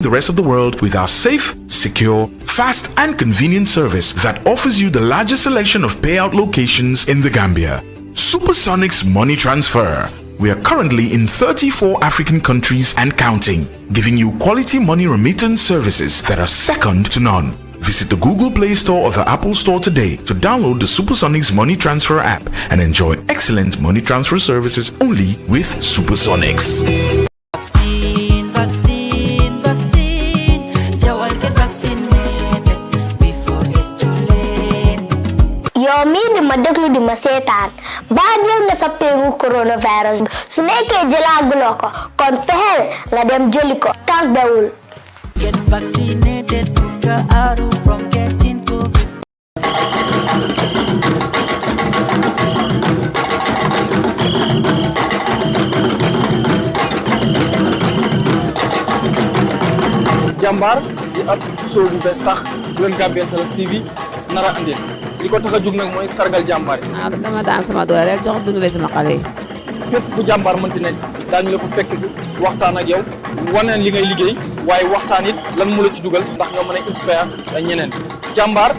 the rest of the world with our safe, secure, fast and convenient service that offers you the largest selection of payout locations in the Gambia. Supersonics Money Transfer. We are currently in 34 African countries and counting, giving you quality money remittance services that are second to none. Visit the Google Play Store or the Apple Store today to download the Supersonics Money Transfer app and enjoy excellent money transfer services only with Supersonics. Vaccine, vaccine, vaccine. You all get vaccinated before it's too late. Yow mii di ma déglu di ma seetaan baa jël nga sa péngu coronavirus su nekkee jëlaaguloo ko kon fexeel nga dem jëli ko tardewul. Get vaccinated to get out from getting COVID. Jambar di ab show bu bees tax bu leen Gambian Talents TV nara andil li ko tax a jug nag mooy sargal jàmbaar yi. dama daan sama doole rek jox dundale sama xale yi. fépp fu jàmbaar mën ci nekk daañu la fa fekk si waxtaan ak yow waneen li ngay liggéey waaye waxtaan it lan mu la ci dugal ndax nga mën a inspire ñeneen jàmbaar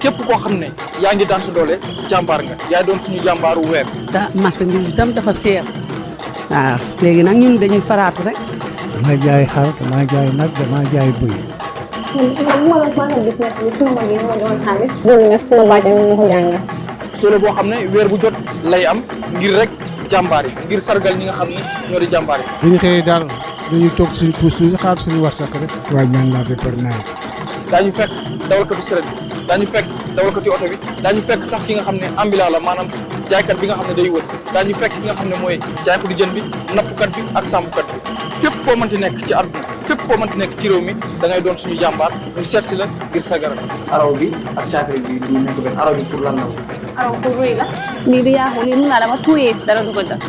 képp koo xam ne yaa ngi daan sa doole jàmbaar nga yaay doon suñu jàmbaaru weer. marchandise bi tam dafa seer waaw léegi nag ñun dañuy faraatu rek. dama jaay xar dama jaay nag dama jaay bëy. business bi suma mag yi moo doon xaalis. loolu nag suma bàjjen moo ko jàngal. solo boo xam ne weer bu jot lay am ngir rek jàmbaar yi ngir sargal ñi nga xam ne ñoo di jàmbaar yi. bu ñu xëyee daal dañuy toog suñu puus tuuti xaar suñu warsak rek. waaye ñaan laa fi par nawet. daañu fekk dawalkatu seret bi daañu fekk dawalkatu oto bi daañu fekk sax ki nga xam ne ambulant la maanaam jaaykat bi nga xam ne day wër daañu fekk ki nga xam ne mooy jaaykatu jën bi nappkat bi ak sàmmkat bi fépp foo mënti nekk ci àdduna fépp foo mënti nekk ci réew mi da ngay doon suñu jàmbaar ñu seet si la ngir sagaral. araw bi ak caakiri bi du nekk benn araw bi pour lan la. araw pour ruy la. lii du yaaxu lii mun naa dama 2 years dara du ko def.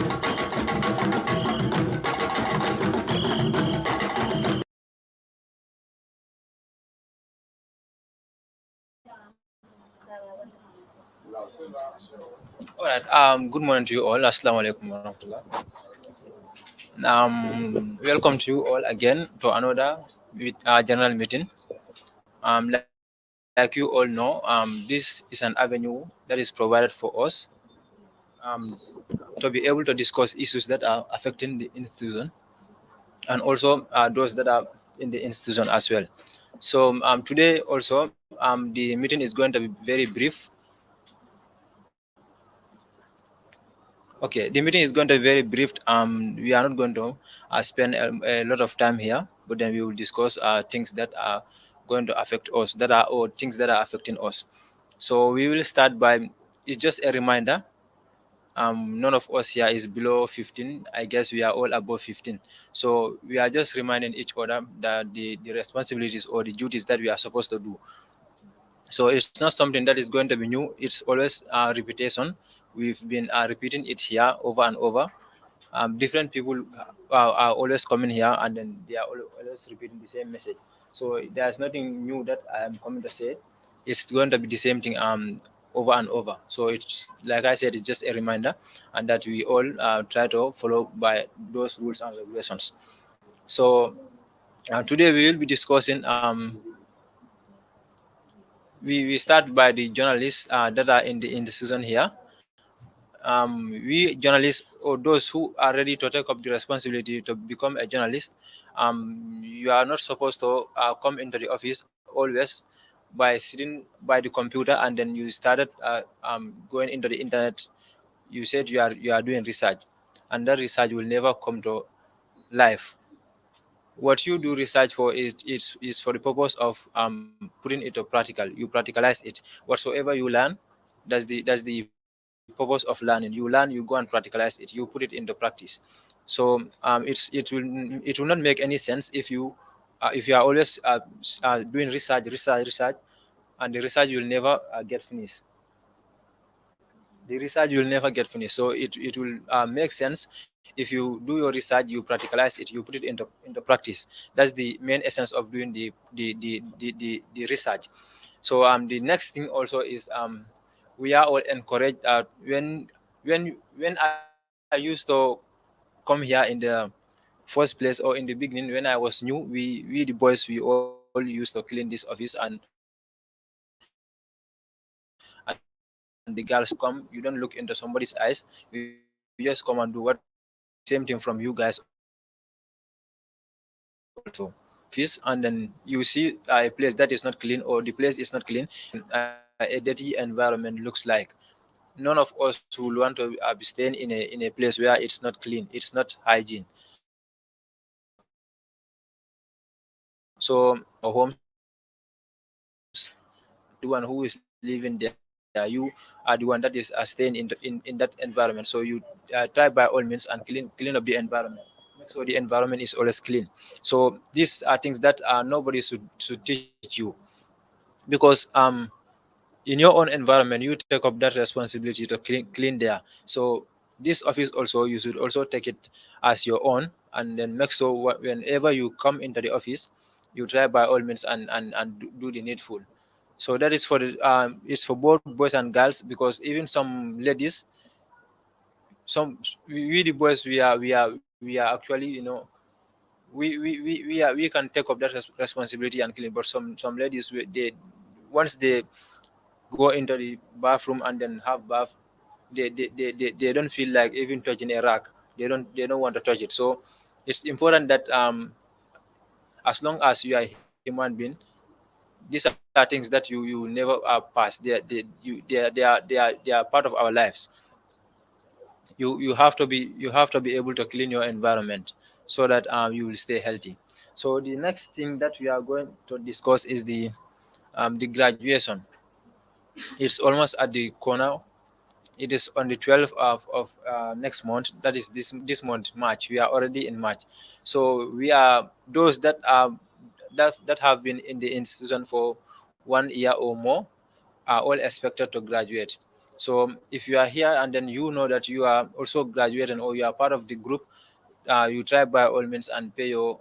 All right. Good morning to you all. Assalamu alaikum warahmatullah. Welcome to you all again to another general meeting. Like you all know, this is an avenue that is provided for us to be able to discuss issues that are affecting the institution and also those that are in the institution as well. So today also the meeting is going to be very brief. Okay, the meeting is going to be very brief. We are not going to spend a lot of time here, but then we will discuss things that are going to affect us, or things that are affecting us. So we will start by, it's just a reminder. None of us here is below 15. I guess we are all above 15. So we are just reminding each other that the responsibilities or the duties that we are supposed to do. So it's not something that is going to be new. It's always repetition. We've been repeating it here over and over. Different people are always coming here and then they are always repeating the same message. So there's nothing new that I am coming to say. It's going to be the same thing over and over. So it's, like I said, it's just a reminder, and that we all try to follow by those rules and regulations. So today we will be discussing, we start by the journalists that are in the institution here. We journalists, or those who are ready to take up the responsibility to become a journalist, you are not supposed to come into the office always by sitting by the computer and then you started going into the internet. You said you are doing research, and that research will never come to life. What you do research for is for the purpose of putting it to practical. You practicalize it. Whatsoever you learn, that's the purpose of learning. You learn, you go and practicalize it, you put it into practice. So it will not make any sense if you are always doing research, and the research will never get finished. The research will never get finished. So it will make sense if you do your research, you practicalize it, you put it into practice. That's the main essence of doing the research. So the next thing also is we are all encouraged when I used to come here in the first place or in the beginning when I was new, we the boys, we all used to clean this office, and the girls come, you don't look into somebody's eyes, you just come and do what you want to do. Same thing from you guys also. If you are here and then you know we the boys, we are also office, and then you see a place that is not clean or the place is not clean, a dirty environment looks like. None of us will want to be staying in a place where it's not clean, it's not hygiene. So our homes, the one who is living there, you are the one that is staying in that environment. So you try by all means and clean up the environment, make sure the environment is always clean. So these are things that nobody should teach you, because in your own environment you take up that responsibility to clean there. So this office also, you should also take it as your own, and then make sure whenever you come into the office, you try by all means and do the needful. So that is for the it's for both boys and girls, because even some ladies, some we the boys, we are actually, we can take up that responsibility and clean, but some ladies, they, once they go into the bathroom and then have bath, they don't feel like even touching a rag. They don't want to touch it. So it's important that as long as you are a human being, these are things that you never pass. They are part of our lives. You have to be able to clean your environment so that you will stay healthy. So the next thing that we are going to discuss is the graduation. It's almost at the corner. It is on the 12th of next month. That is this month, March. We are already in March. So we are those that are that have been in the institution for 1 year or more are all expected to graduate. So if you are here and then you know that you are also graduating or you are part of the group, you try by all means and pay your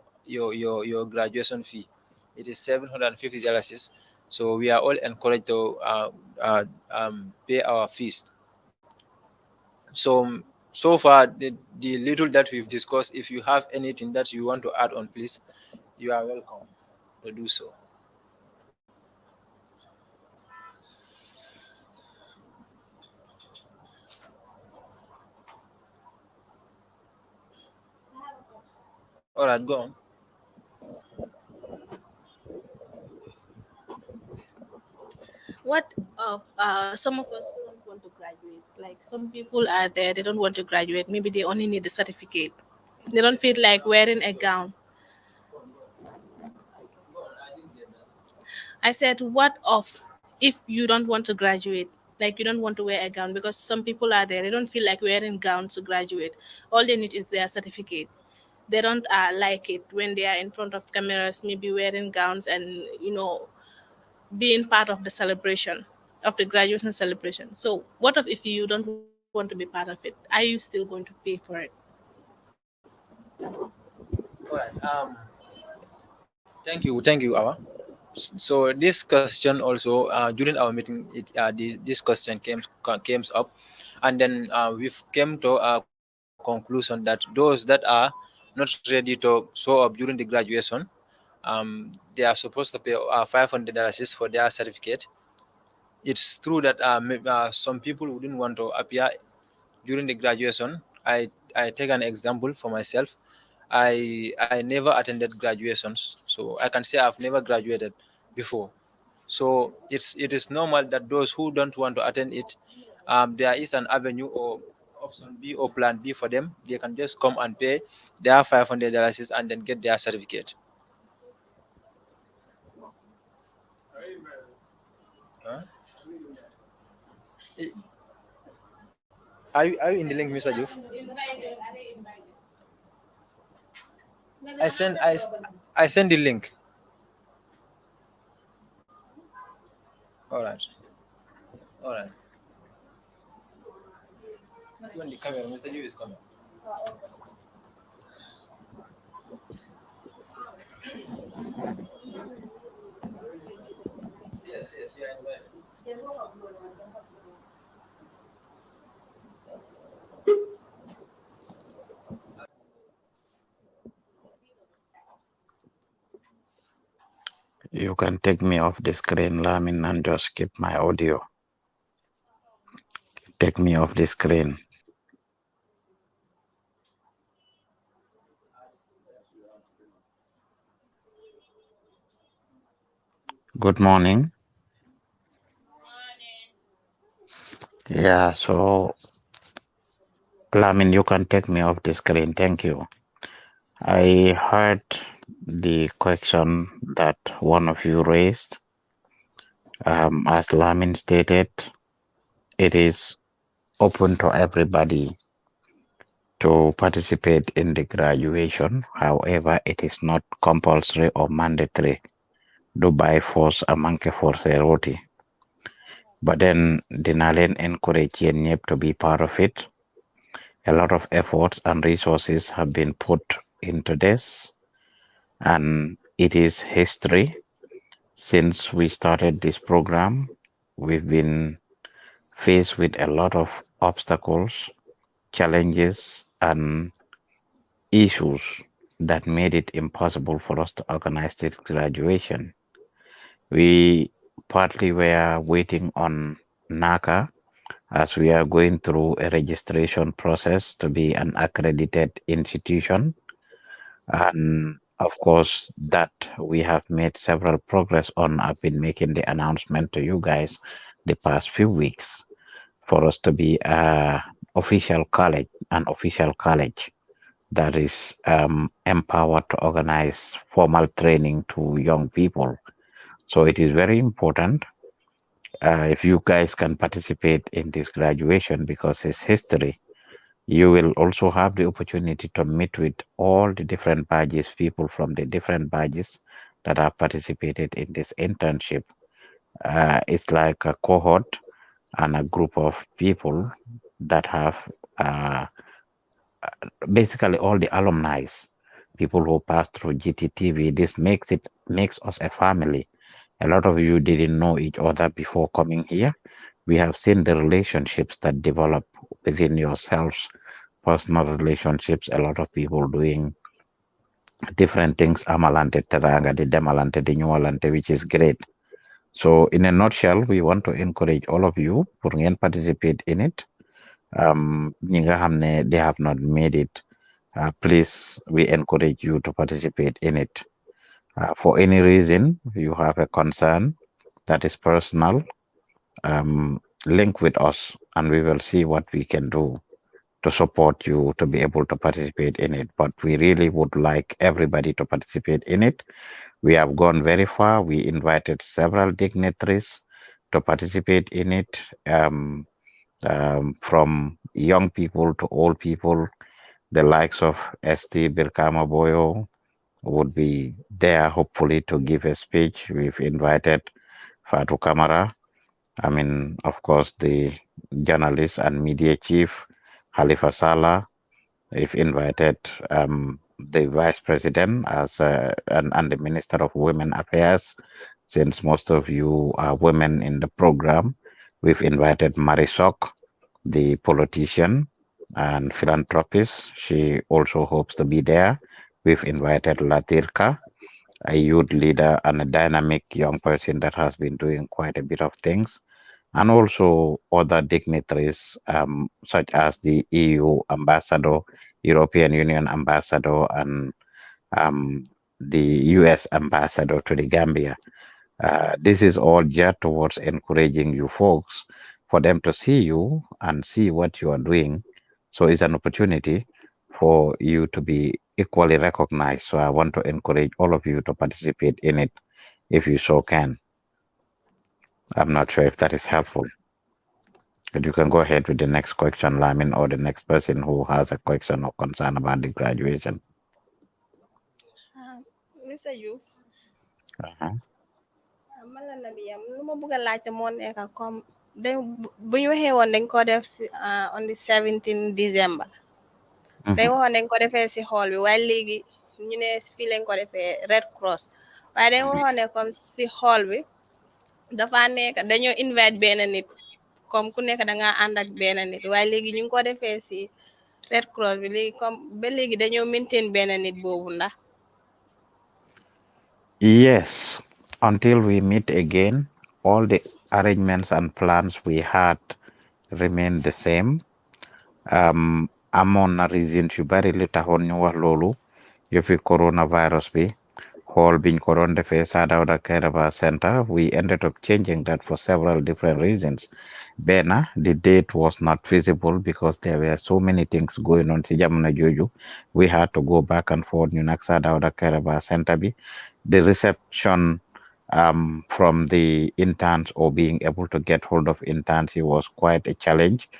graduation fee. It is $750. So we are all encouraged to pay our fees. So so far, the little that we've discussed, if you have anything that you want to add on, please, you are welcome to do so. All right, go on. What some of us don't want to graduate. Like some people are there, they don't want to graduate. Maybe they only need a certificate. They don't feel like wearing a gown. I said, what of if you don't want to graduate? Like you don't want to wear a gown, because some people are there, they don't feel like wearing gowns to graduate. All they need is their certificate. They don't like it when they are in front of cameras, maybe wearing gowns and being part of the celebration, of the graduation celebration. So what if you don't want to be part of it? Are you still going to pay for it? All right. Thank you, Awa. So this question also, during our meeting, this question came up, and then we've came to a conclusion that those that are not ready to show up during the graduation, they are supposed to pay $500 for their certificate. It's true that some people wouldn't want to appear during the graduation. I take an example for myself. I never attended graduations, so I can say I've never graduated before. So it is normal that those who don't want to attend it, there is an avenue or option B or plan B for them. They can just come and pay their $500 and then get their certificate. Huh? Eh, are you in the link, Mr. Joof? I send I send the link. All right. All right. You on the camera, Mr. Joof is coming. Yes, yes, you are invited. You can take me off the screen, Lamin, and just keep my audio. Take me off the screen. Good morning. Yeah, so Lamin, you can take me off the screen. Thank you. I heard the question that one of you raised. As Lamin stated, it is open to everybody to participate in the graduation. However, it is not compulsory or mandatory do by force a monkey force a roti. But then Dinalen encourage Yenyep to be part of it. A lot of efforts and resources have been put into this, and it is history. Since we started this program, we've been faced with a lot of obstacles, challenges, and issues that made it impossible for us to organize this graduation. We partly were waiting on NACA as we are going through a registration process to be an accredited institution. And of course, that we have made several progress on. I've been making the announcement to you guys the past few weeks for us to be an official college that is empowered to organize formal training to young people. So it is very important if you guys can participate in this graduation because it's history. You will also have the opportunity to meet with all the different badges, people from the different badges that have participated in this internship. It's like a cohort and a group of people that have uh, basically all the alumni, people who passed through GTTV. This makes us a family. A lot of you didn't know each other before coming here. We have seen the relationships that develop within yourselves, personal relationships, a lot of people doing different things, amalante, teranga, di demalante, di ñuwalante, which is great. So in a nutshell, we want to encourage all of you pour ngeen participate in it. Ñi nga xam ne they have not made it, please, we encourage you to participate in it. For any reason you have a concern that is personal, link with us and we will see what we can do to support you to be able to participate in it. But we really would like everybody to participate in it. We have gone very far. We invited several dignitaries to participate in it, from young people to old people. The likes of ST Birkama Boyo would be there, hopefully, to give a speech. We've invited Fatu Kamara. I mean, of course, the journalist and media chief, Halifa Saleh. We've invited the vice president and the minister of women affairs, since most of you are women in the program. We've invited Marisok, the politician and philanthropist. She also hopes to be there. We've invited Latirka, a youth leader and a dynamic young person that has been doing quite a bit of things, and also other dignitaries such as the EU ambassador, European Union ambassador, and the US ambassador to the Gambia. This is all geared towards encouraging you folks for them to see you and see what you are doing. So it's an opportunity for you to be equally recognized. So I want to encourage all of you to participate in it if you so can. I'm not sure if that is helpful. But you can go ahead with the next question, Lamin, or the next person who has a question or concern about the graduation. Mr. Joof, Uh-huh. man la Nabiya lu ma bëgg a laajte moo nekk comme bu ñu waxee woon dañ ko def si on the 17 December dañ waxoon dañ ko defee si hall bi waaye léegi ñu ne fii lañ ko defee Red Cross waaye dañ waxoon ne comme si hall bi dafa nekk dañoo invite benn nit comme ku nekk da nga ànd ak benn nit waaye léegi ñu ngi ko defee si Red Cross bi léegi comme ba léegi dañoo maintain benn nit boobu ndax. Yes, until we meet again, all the arrangements and plans we had remain the same. Amoon na reasons yu bari li taxoon ñu wax loolu yëfi coronavirus bi xool biñ ko doon defee Sadauda Kairaba Center, we ended up changing that for several different reasons. Bena, the date was not feasible because there were so many things going on ci jamono jooju. We had to go back and forth ñu nag Sadauda Kairaba Center bi. The reception from the interns or being able to get hold of interns, it was quite a challenge.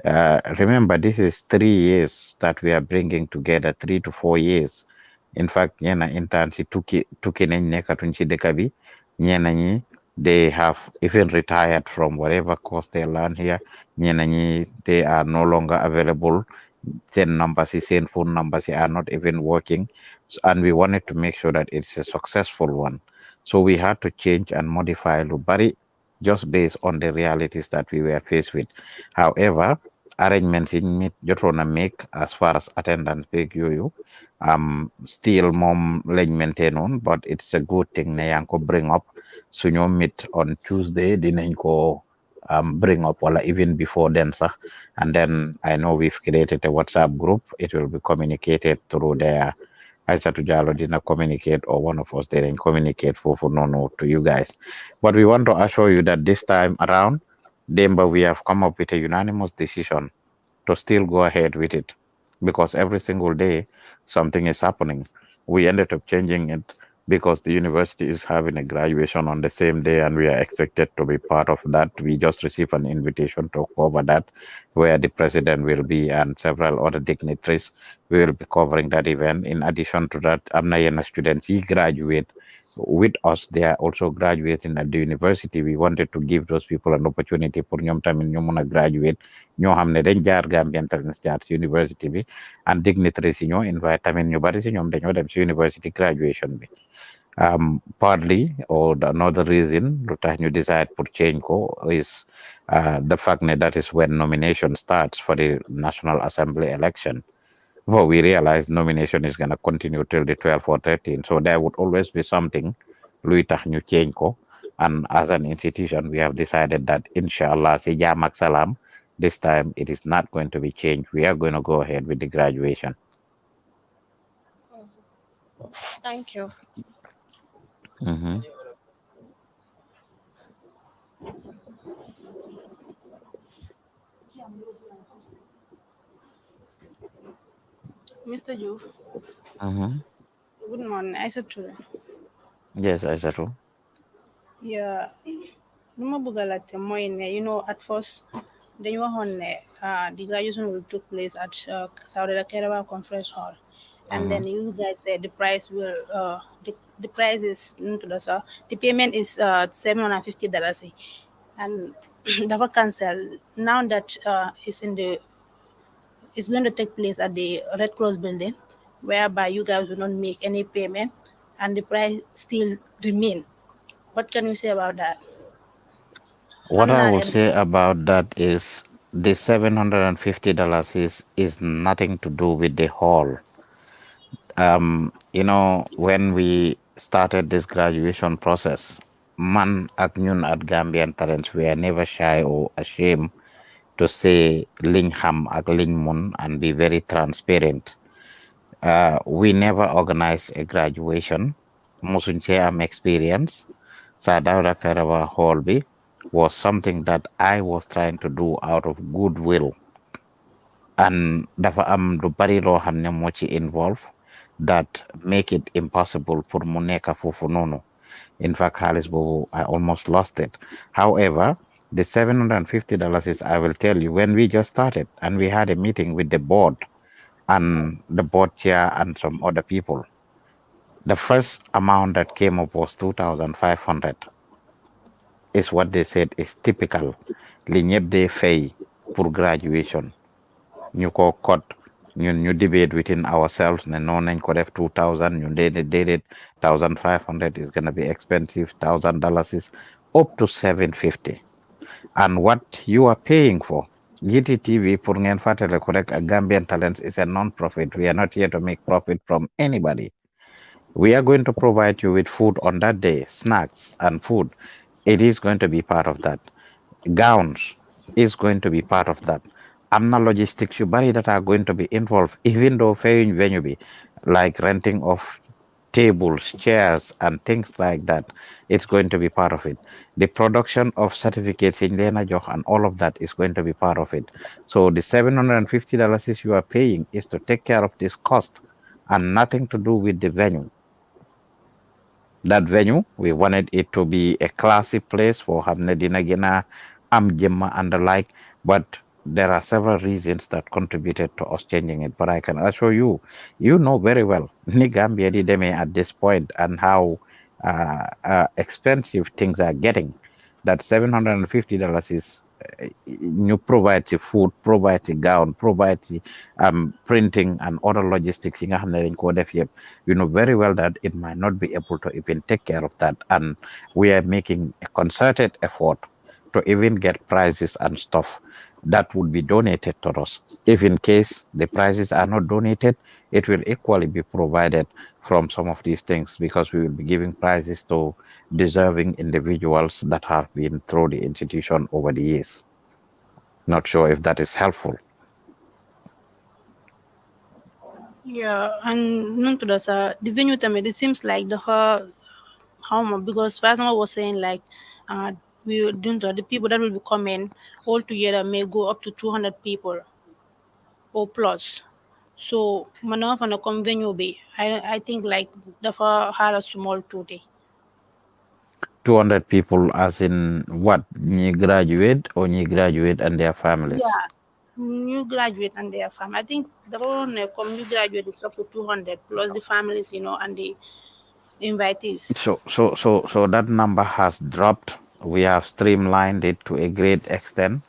Remember, this is 3 years that we are bringing together, 3 to 4 years. In fact, ñena interns yi tukki nañ nekkatuñ ci dëkk bi. Ñena ñi they have even retired from whatever course they learn here. Ñena ñi they are no longer available. Seen numbers, seen phone numbers are not even working. And we wanted to make sure that it's a successful one. So we had to change and modify lu bari just based on the realities that we were faced with. However, arrangements in meet jotoon make as far as attendance beeg yooyu still moom lañ maintain on, but it's a good thing ne yaa ngi ko bring up suñoo meet on Tuesday dinañ ko bring up wala even before then sax, and then I know we've created a WhatsApp group. It will be communicated through there. Aissatou Jallow dina communicate or one of us didn't communicate foofu noonu to you guys, but we want to assure you that this time around Demba, we have come up with a unanimous decision to still go ahead with it because every single day something is happening. We ended up changing it because the university is having a graduation on the same day and we are expected to be part of that. We just received an invitation to cover that where the president will be and several other dignitaries. We will be covering that event. In addition to that, am na yenn students yi graduate with us. They are also graduating at the university. We wanted to give those people an opportunity for ñoom tamit ñu mun a graduate ñoo xam ne dañ jaar Gambian Talents jaar ci university bi, and dignitaries yi ñoo invite tamit ñu bari si ñoom dañoo dem ci university graduation bi. Partly or another reason lu tax ñu decide pour change ko is the fact that is when nomination starts for the National Assembly election. Well, we realize nomination is going to continue till the 12th or 13th. So there would always be something, Louis Tahnyu change ko. And as an institution, we have decided that inshallah, si jam ak salam, this time it is not going to be changed. We are going to go ahead with the graduation. Thank you. Mr. Joof. Good morning. Aissatou. Yes, Aissatou. Yeah. Numa bëgg laajte mooy ne, at first dañu waxoon ne the graduation will took place at Saudia Kairaba Conference Hall, and then you guys said the price will the price is the payment is $750, and dafa cancel now that it's going to take place at the Red Cross building, whereby you guys will not make any payment and the price still remain. What can you say about that? What I will say about that is the $750 is nothing to do with the hall. When we started this graduation process, man ak ñun at Gambian Talents, we are never shy or ashamed to say liñ xam ak liñ mun and be very transparent. We never organized a graduation. Mosuñ see am experience. Sadauda Kairaba Hall bi was something that I was trying to do out of goodwill. And dafa am lu bari loo xam ne moo ci involve that make it impossible for mu nekk foofu noonu. In fact, xaalis boobu I almost lost it. However, the $750 is, I will tell you, when we just started and we had a meeting with the board and the board chair and some other people, the first amount that came up was $2,500. Is what they said is typical. Li ñëpp dee fay pour graduation. Ñu ko cut ñun ñu debate within ourselves ne noonu nañ ko def 2,000 ñu déedéet 1,500 is gonna be expensive. $1,000 is up to $750. And what you are paying for, Gttv pour ngeen fàttale ko rek ak Gambian Talents is a non-profit. We are not here to make profit from anybody. We are going to provide you with food on that day, snacks and food. It is going to be part of that. Gowns is going to be part of that. Am na logistics yu bari that are going to be involved, even though fayuñ venue bi, like renting of tables, chairs, and things like that. It's going to be part of it. The production of certificates in Lena Joch and all of that is going to be part of it. So the $750 is you are paying is to take care of this cost and nothing to do with the venue. That venue, we wanted it to be a classy place for Hamne Dinagina, Amjema, and the like, but there are several reasons that contributed to us changing it. But I can assure you, you know very well, ni Gambia di deme at this point and how expensive things are getting. That $750 is you provide the food, provide the gown, provide the printing and other logistics. You know very well that it might not be able to even take care of that, and we are making a concerted effort to even get prices and stuff that would be donated to us. If in case the prices are not donated, it will equally be provided from some of these things because we will be giving prizes to deserving individuals that have been through the institution over the years. Not sure if that is helpful. Yeah, and none to the venue tamid, it seems like the how much, because Fasma was saying like we don't the people that will be coming all together may go up to 200 people or plus. So mana fa na come venue be. I think like the had a small today. 200 people as in what? New graduate or new graduate and their families? Yeah. New graduate and their family. I think the one come new graduate is up to 200 plus the families, and the invitees. So that number has dropped. We have streamlined it to a great extent.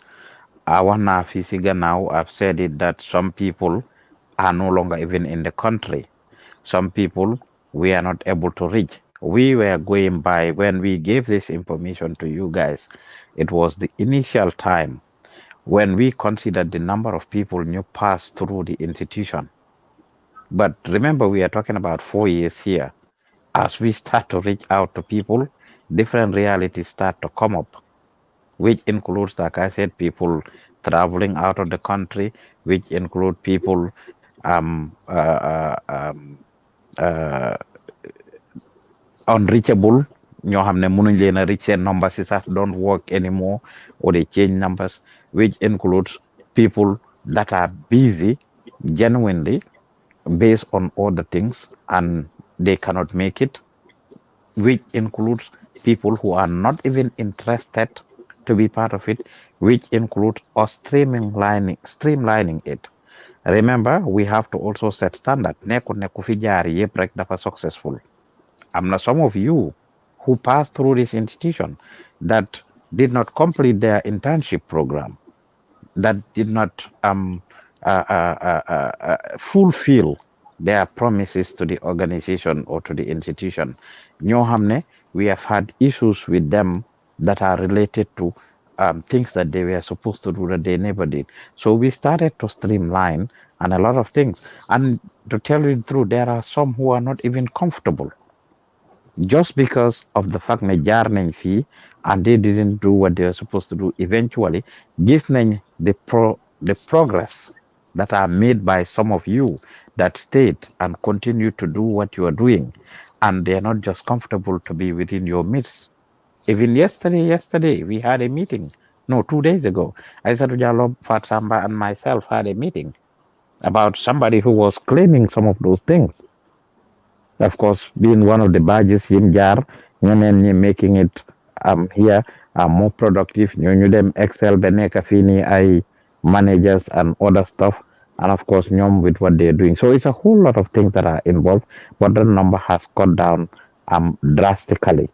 Our Nafisiga now, I've said it that some people are no longer even in the country. Some people we are not able to reach. We were going by when we gave this information to you guys. It was the initial time when we considered the number of people new pass through the institution. But remember, we are talking about 4 years here. As we start to reach out to people, different realities start to come up, which includes, like I said, people traveling out of the country, which include people uh, unreachable. ñoo xam ne mënuñ leen a reach seen numbers si sax don't work anymore or they change numbers, which includes people that are busy genuinely based on other things and they cannot make it, which includes people who are not even interested to be part of it, which includes us streamlining it. Remember, we have to also set standard. Nekkul ne ku fi jaar yëpp rek dafa successful. Am na some of you who passed through this institution that did not complete their internship program, that did not fulfill their promises to the organization or to the institution. ñoo xam ne we have had issues with them that are related to things that they were supposed to do that they never did. So we started to streamline and a lot of things. And to tell you the truth, there are some who are not even comfortable just because of the fact ne jaar nañ fii and they didn't do what they were supposed to do. Eventually, gis nañ the progress that are made by some of you that stayed and continue to do what you are doing, and they are not just comfortable to be within your midst. Even yesterday we had a meeting. No, 2 days ago, Aissatou Diallo, Fat Samba, and myself had a meeting about somebody who was claiming some of those things. Of course, being one of the badges in Jar, making it here more productive, them excel, beneka fini, I managers and other stuff, and of course, with what they're doing. So it's a whole lot of things that are involved, but the number has cut down drastically.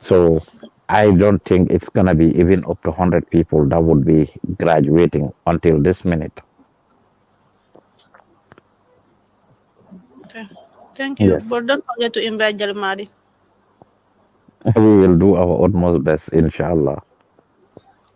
So I don't think it's gonna be even up to 100 people that would be graduating until this minute. Okay. Thank you. Yes. But don't forget to invite Jalmadi. We will do our utmost best, inshallah.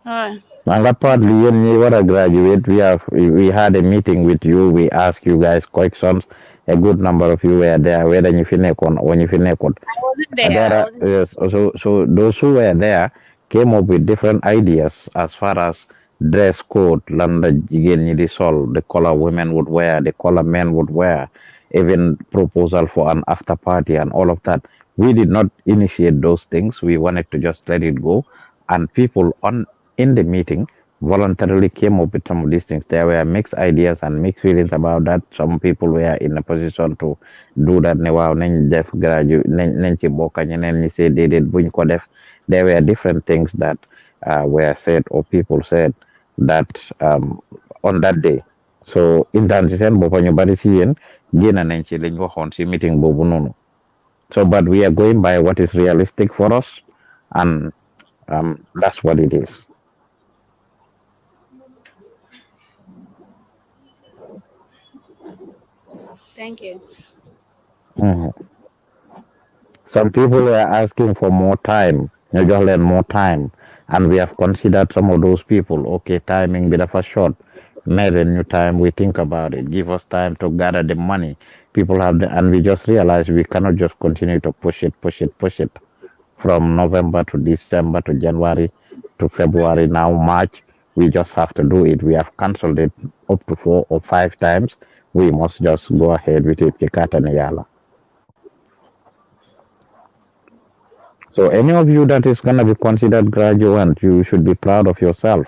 Alright. And partly, when you were a graduate, we had a meeting with you. We asked you guys questions. a good number of you were there, whether you feel or you feel I wasn't there. there I are wasn't. yes, so those who were there came up with different ideas as far as dress code, landa jigéen ñi di sol, the color women would wear, the color men would wear, even proposal for an after party and all of that. We did not initiate those things. We wanted to just let it go, and people on in the meeting voluntarily came up with some of these things. There were mixed ideas and mixed feelings about that. Some people were in a position to do that ne waaw nañ def graduate nañ ci bokk ñeneen ñi say déedéet buñ ko def. There were different things that were said or people said that on that day. So intaan si seen boppa ñu bari si yéen génn nañ ci liñ waxoon si meeting boobu noonu. So but we are going by what is realistic for us, and that's what it is. Thank you. Mhm. Some people were asking for more time. You just learn more time. And we have considered some of those people. Okay, timing bit of a short. Maybe new time we think about it. Give us time to gather the money. People have the, and we just realized we cannot just continue to push it from November to December to January to February, now March. We just have to do it. We have cancelled it up to 4 or 5 times. We must just go ahead with it. Kikata na yala. So any of you that is going to be considered graduate, you should be proud of yourself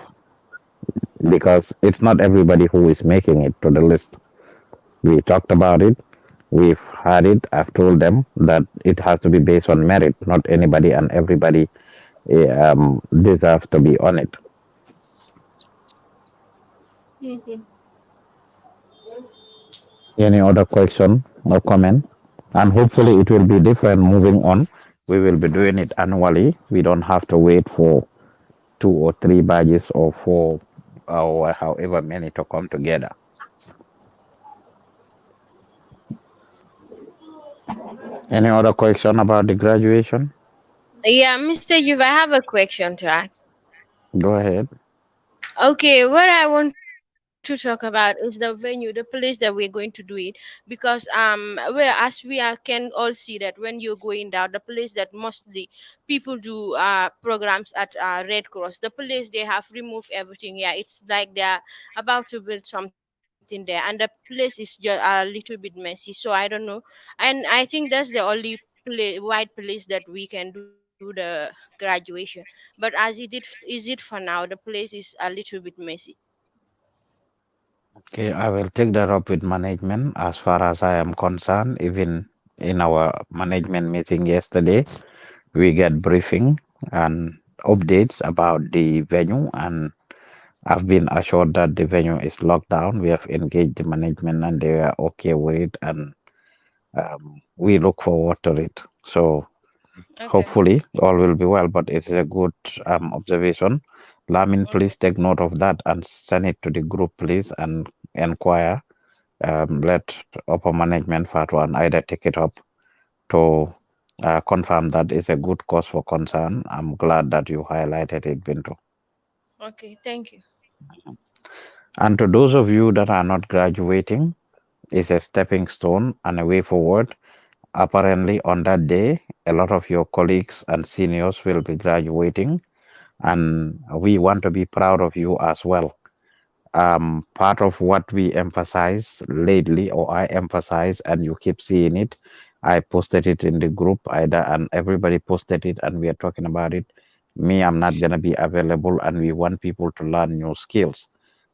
because it's not everybody who is making it to the list. We talked about it. We've had it. I've told them that it has to be based on merit. Not anybody and everybody deserves to be on it. Mhm. Any other question or comment? And hopefully it will be different moving on. We will be doing it annually. We don't have to wait for 2 or 3 badges or 4 or however many to come together. Any other question about the graduation? Yeah, Mr. You've, I have a question to ask. Go ahead. Okay, what I want to talk about is the venue, the place that we're going to do it, because well, as we are, can all see that when you're going down, the place that mostly people do programs at Red Cross, the place they have removed everything. Yeah, it's like they're about to build something there, and the place is just a little bit messy. So I don't know, and I think that's the only wide place that we can do the graduation. But as is it for now, the place is a little bit messy. Okay, I will take that up with management as far as I am concerned. Even in our management meeting yesterday, we get briefing and updates about the venue, and I've been assured that the venue is locked down. We have engaged the management and they are okay with it, and we look forward to it. So Okay. hopefully all will be well, but it's a good observation. Lamin, Okay. please take note of that and send it to the group, please, and inquire. Let upper management Fatu and either take it up to confirm that is a good cause for concern. I'm glad that you highlighted it, Bintu. Okay. Thank you. And to those of you that are not graduating, it's a stepping stone and a way forward. Apparently, on that day, a lot of your colleagues and seniors will be graduating, and we want to be proud of you as well. Part of what we emphasize lately, or I emphasize, and you keep seeing it, I posted it in the group, either, and everybody posted it, and we are talking about it. Me, I'm not going to be available, and we want people to learn new skills.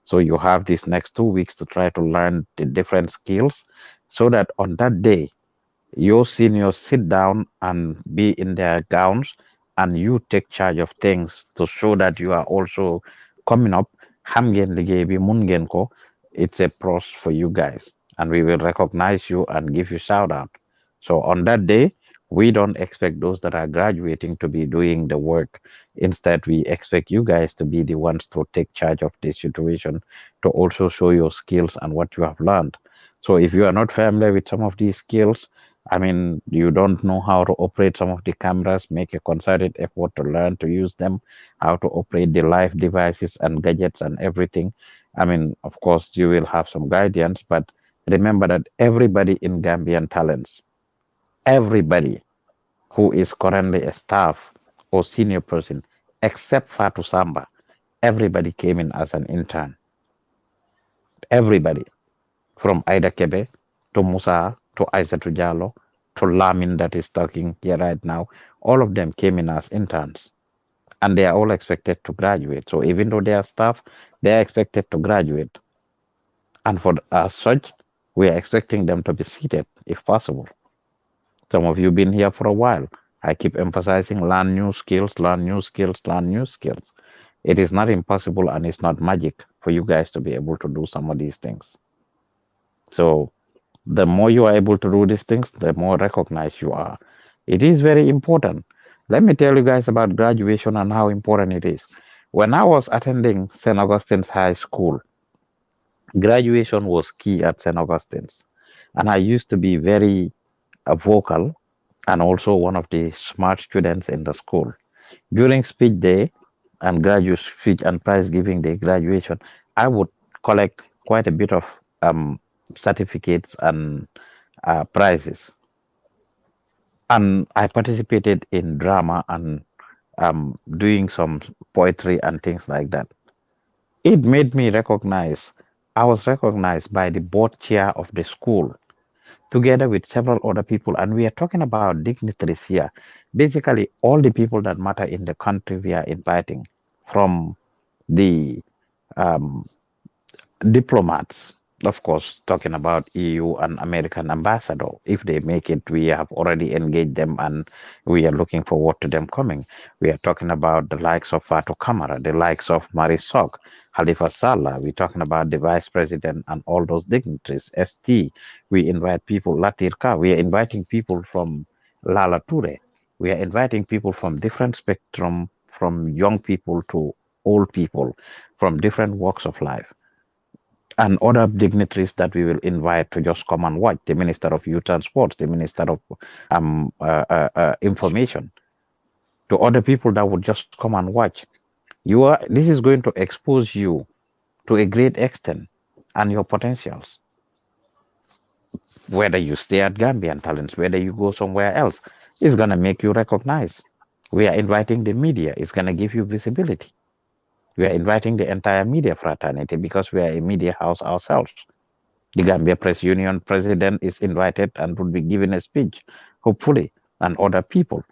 So you have these next 2 weeks to try to learn the different skills so that on that day, your seniors sit down and be in their gowns, and you take charge of things to show that you are also coming up. Xam ngeen liggéey bi mun ngeen ko. It's a plus for you guys, and we will recognize you and give you shout out. So on that day, we don't expect those that are graduating to be doing the work. Instead, we expect you guys to be the ones to take charge of the situation, to also show your skills and what you have learned. So if you are not familiar with some of these skills, I mean, you don't know how to operate some of the cameras, make a concerted effort to learn to use them, how to operate the live devices and gadgets and everything. I mean, of course, you will have some guidance, but Remember that everybody in Gambian Talents, everybody who is currently a staff or senior person, except Fatu Samba, everybody came in as an intern. Everybody, from Ida Kebe to Musa to Aissatou Diallo to Lamin that is talking here right now, all of them came in as interns. And they are all expected to graduate. So even though they are staff, they are expected to graduate. And for as such, we are expecting them to be seated if possible. Some of you been here for a while. I keep emphasizing learn new skills, learn new skills, learn new skills. It is not impossible and it's not magic for you guys to be able to do some of these things. So the more you are able to do these things, the more recognized you are. It is very important. Let me tell you guys about graduation and how important it is. When I was attending St. Augustine's High School, graduation was key at St. Augustine's. And I used to be very vocal and also one of the smart students in the school. During speech day and graduate speech and prize giving day graduation, I would collect quite a bit of certificates and prizes. And I participated in drama and doing some poetry and things like that. It made me recognize, I was recognized by the board chair of the school together with several other people. And we are talking about dignitaries here. Basically, all the people that matter in the country we are inviting, from the um, diplomats, of course, talking about EU and American ambassador. If they make it, we have already engaged them and we are looking forward to them coming. We are talking about the likes of Fatou Kamara, the likes of Marisok, Halifa Sallah. We're talking about the vice president and all those dignitaries, ST. We invite people, Latirka. We are inviting people from Lala Toure. We are inviting people from different spectrum, from young people to old people, from different walks of life and other dignitaries that we will invite to just come and watch, the Minister of Youth and Sports, the Minister of Information, to other people that would just come and watch. This is going to expose you to a great extent and your potentials. Whether you stay at Gambian Talents, whether you go somewhere else, it's going to make you recognize. We are inviting the media, it's going to give you visibility. We are inviting the entire media fraternity because we are a media house ourselves. The Gambia Press Union president is invited and would be given a speech, hopefully, and other people.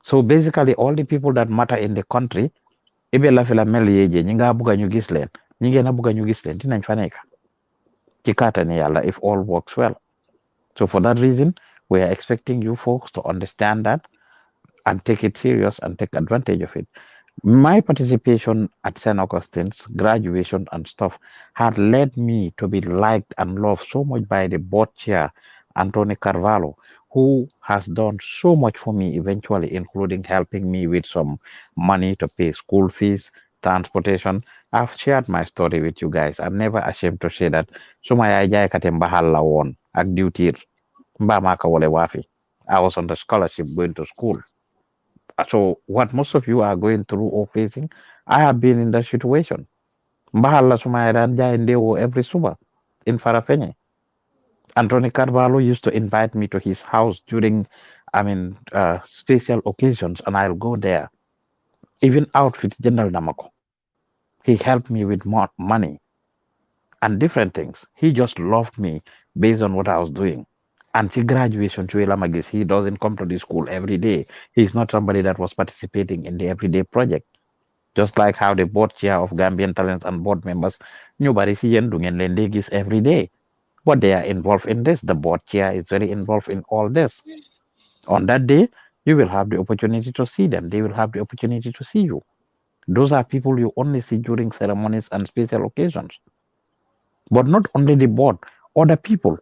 So basically, all the people that matter in the country, ibe la fila mel yeje, nyinga buga ñu gis leen, ñi na buga ñu gis leen, dinañ fa nekk. Ci kàttani Yàlla, if all works well. So for that reason, we are expecting you folks to understand that and take it serious and take advantage of it. My participation at St. Augustine's graduation and stuff had led me to be liked and loved so much by the board chair, Anthony Carvalho, who has done so much for me eventually, including helping me with some money to pay school fees, transportation. I've shared my story with you guys. I'm never ashamed to say that. Suma yaay jaaykati mbaxal la woon ak diwtiir mbaa maa ko wole waafi. I was on the scholarship going to school. So what most of you are going through or facing, I have been in that situation. Mbahalla Sumayran Ndewo every suba in Farafenye. Anthony Carvalho used to invite me to his house during, special occasions, and I'll go there. Even outfit General Namako. He helped me with more money and different things. He just loved me based on what I was doing. Until graduation, Chuelamagis, he doesn't come to the school every day. He's not somebody that was participating in the everyday project. Just like how the board chair of Gambian Talents and board members, nobody see Lendegis every day. But they are involved in this. The board chair is very involved in all this. On that day, you will have the opportunity to see them. They will have the opportunity to see you. Those are people you only see during ceremonies and special occasions. But not only the board, other people.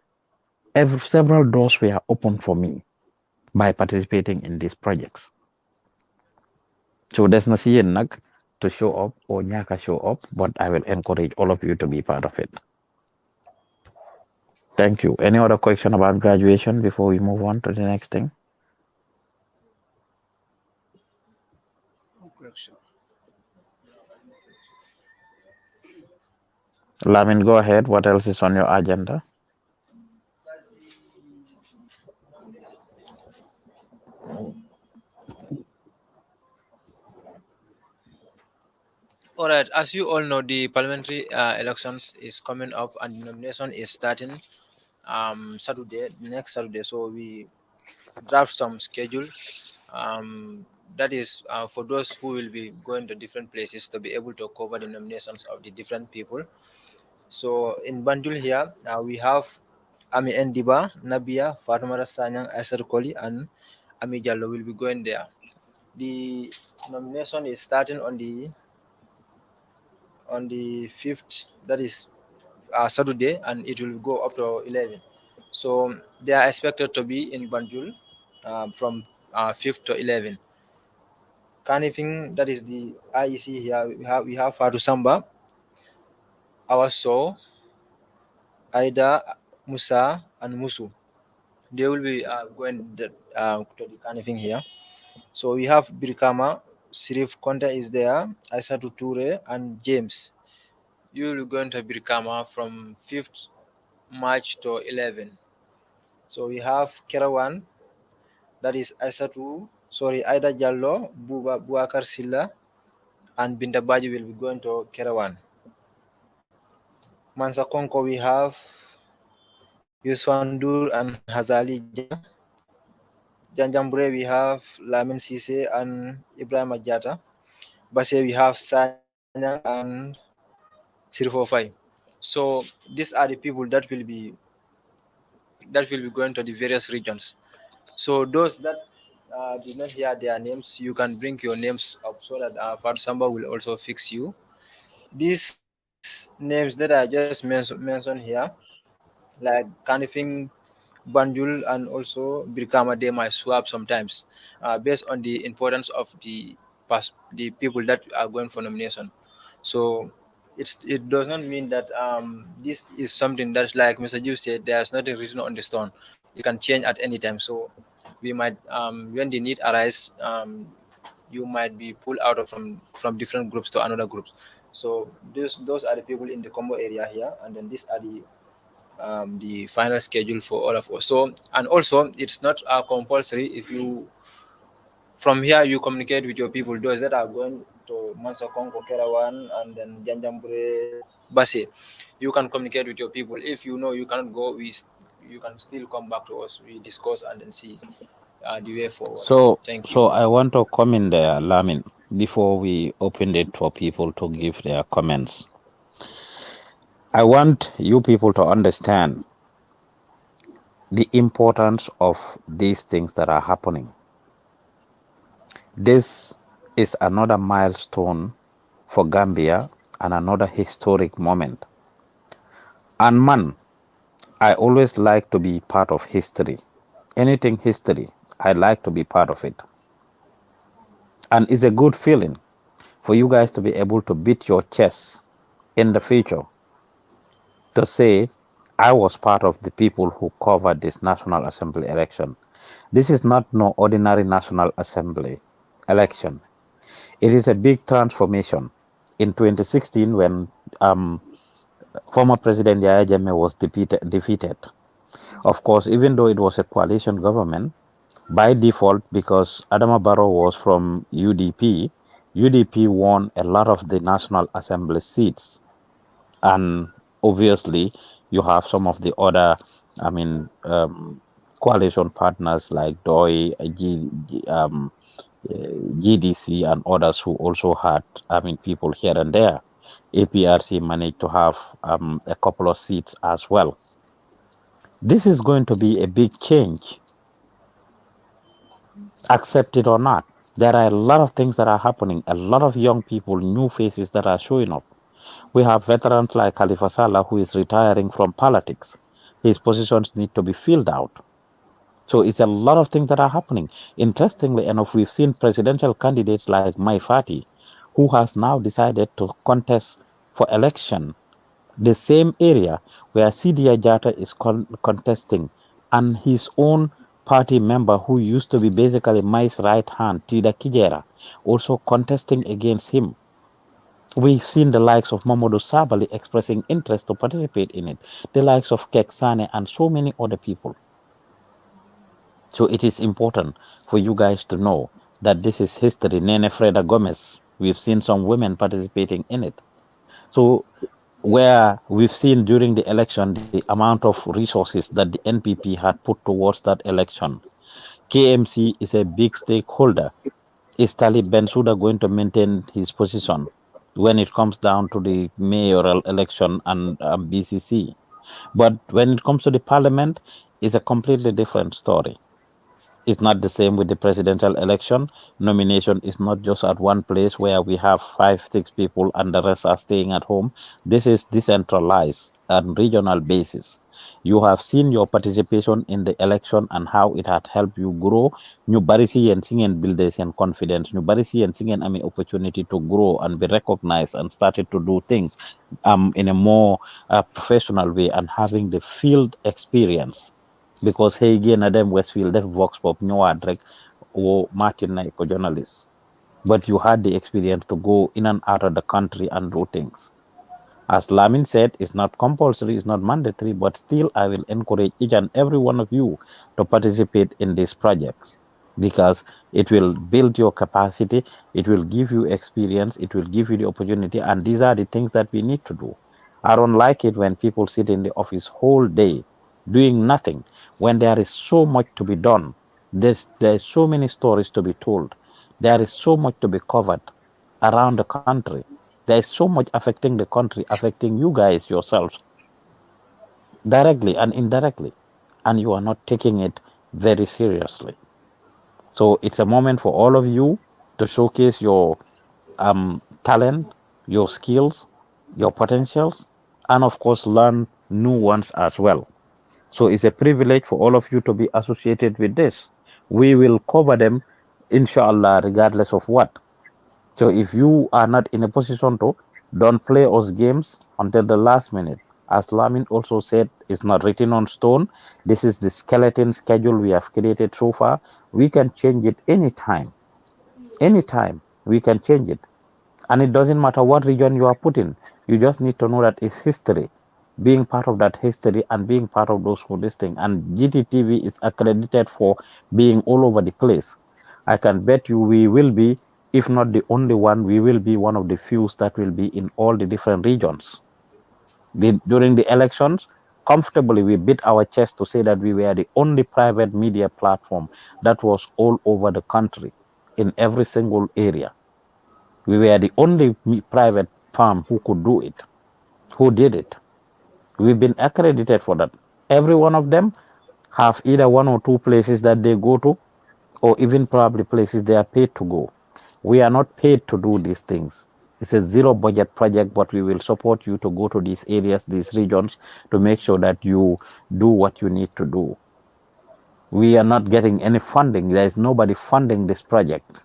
Several doors were open for me by participating in these projects. So there's no seeing to show up or nyaka show up, but I will encourage all of you to be part of it. Thank you. Any other question about graduation before we move on to the next thing? No question. Lamin, go ahead. What else is on your agenda? All right, as you all know, the parliamentary elections is coming up, and the nomination is starting Saturday, next Saturday. So we draft some schedule. That is for those who will be going to different places to be able to cover the nominations of the different people. So in Banjul here, we have Ami Ndiba, Nabia, Fatuma Sanyang, Aisar Koli, and Ami Jallo will be going there. The nomination is starting on the 5th, that is Saturday, and it will go up to 11. So they are expected to be in Banjul from 5th to 11. Kanifing, that is the IEC here. We have Fatu Samba, Awaso, Aida, Musa, and Musu. They will be to the Kanifing here. So we have Birkama, Sirif Konta is there, Aisatu Ture, and James. You will go into Birkama from 5th March to 11. So we have Kerawan, that is Aida Jallo, Buakar Silla, and Binta Baji will be going to Kerawan. Mansa Konko, we have Yusfandur and Hazali Jang. Janjambure, we have Lamin Sise and Ibrahim Ajata. Base, we have Sanyang and Sirfofai. So these are the people that will be going to the various regions. So those that did not hear their names, you can bring your names up so that Fat Samba will also fix you. These names that I just mentioned here, like Kanifing, Banjul, and also Birkama, they might swap sometimes based on the importance of the people that are going for nomination. So it does not mean that this is something that's like Mr. Ju said, there's nothing written on the stone. It can change at any time. So we might, when the need arise, you might be pulled out of from different groups to another groups. So those are the people in the combo area here, and then these are the final schedule for all of us. So, and also it's not compulsory. If you from here you communicate with your people, those that are going to Mansakongo, Kerawan, and then Janjambure, Base, you can communicate with your people. If you know you cannot go, you can still come back to us. We discuss and then see the way forward. So, Thank you. so I want to comment there, Lamin, before we open it for people to give their comments. I want you people to understand the importance of these things that are happening. This is another milestone for Gambia and another historic moment. And man, I always like to be part of history. Anything history, I like to be part of it. And it's a good feeling for you guys to be able to beat your chest in the future to say, I was part of the people who covered this National Assembly election. This is not no ordinary National Assembly election. It is a big transformation. In 2016, when former President Yahya Jammeh was defeated, of course, even though it was a coalition government, by default, because Adama Barrow was from UDP, UDP won a lot of the National Assembly seats. And obviously, you have some of the other, coalition partners like DOI, GDC, and others who also had, people here and there. APRC managed to have a couple of seats as well. This is going to be a big change. Accept it or not. There are a lot of things that are happening, a lot of young people, new faces that are showing up. We have veterans like Khalifa Saleh, who is retiring from politics. His positions need to be filled out. So it's a lot of things that are happening. Interestingly enough, we've seen presidential candidates like Mai Fati, who has now decided to contest for election, the same area where Sidia Jata is contesting, and his own party member who used to be basically Mai's right hand, Tida Kijera, also contesting against him. We've seen the likes of Mamadou Sabali expressing interest to participate in it, the likes of Keksane and so many other people. So it is important for you guys to know that this is history. Nene Freda Gomez, We've seen some women participating in it. So where we've seen during the election the amount of resources that the NPP had put towards that election. KMC is a big stakeholder. Is Talib Bensouda going to maintain his position when it comes down to the mayoral election and BCC? But when it comes to the parliament, it's a completely different story. It's not the same with the presidential election. Nomination is not just at one place where we have 5, 6 people and the rest are staying at home. This is decentralized on regional basis. You have seen your participation in the election and how it had helped you grow. Ñu bari si yéen si ngeen build seen confidence. Ñu bari si yéen si ngeen amee opportunity to grow and be recognized and started to do things in a more professional way and having the field experience. Because hey génn dem Westfield def vox pop ñëwaat rek wo Martin na ko journalist, but you had the experience to go in and out of the country and do things. As Lamin said, it's not compulsory, it's not mandatory, but still I will encourage each and every one of you to participate in these projects because it will build your capacity, it will give you experience, it will give you the opportunity, and these are the things that we need to do. I don't like it when people sit in the office whole day doing nothing when there is so much to be done. There's so many stories to be told. There is so much to be covered around the country. There is so much affecting the country, affecting you guys yourselves directly and indirectly, and you are not taking it very seriously. So it's a moment for all of you to showcase your talent, your skills, your potentials, and of course learn new ones as well. So it's a privilege for all of you to be associated with this. We will cover them, inshallah, regardless of what. So if you are not in a position to, don't play us games until the last minute. As Lamin also said, it's not written on stone. This is the skeleton schedule we have created so far. We can change it anytime. Anytime we can change it. And it doesn't matter what region you are put in. You just need to know that it's history. Being part of that history and being part of those who listening. And Gttv is accredited for being all over the place. I can bet you we will be, if not the only one, we will be one of the few that will be in all the different regions. During the elections, comfortably we beat our chest to say that we were the only private media platform that was all over the country in every single area. We were the only private firm who could do it, who did it. We've been accredited for that. Every one of them have either 1 or 2 places that they go to, or even probably places they are paid to go. We are not paid to do these things. It's a zero budget project, but we will support you to go to these areas, these regions, to make sure that you do what you need to do. We are not getting any funding. There is nobody funding this project.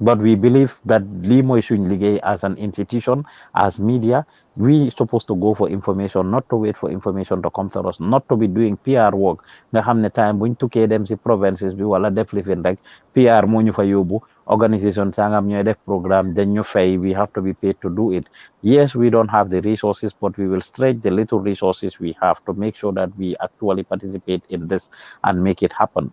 But we believe that Limo is Ligay as an institution, as media, we supposed to go for information, not to wait for information to come to us, not to be doing PR work. Nga xamne time buñ tuké dem ci provinces bi wala def lifin rek PR mo ñu fa yóbbu organisation sangam ñoy def programme dañ ñu fay, we have to be paid to do it. Yes, we don't have the resources, but we will stretch the little resources we have to make sure that we actually participate in this and make it happen.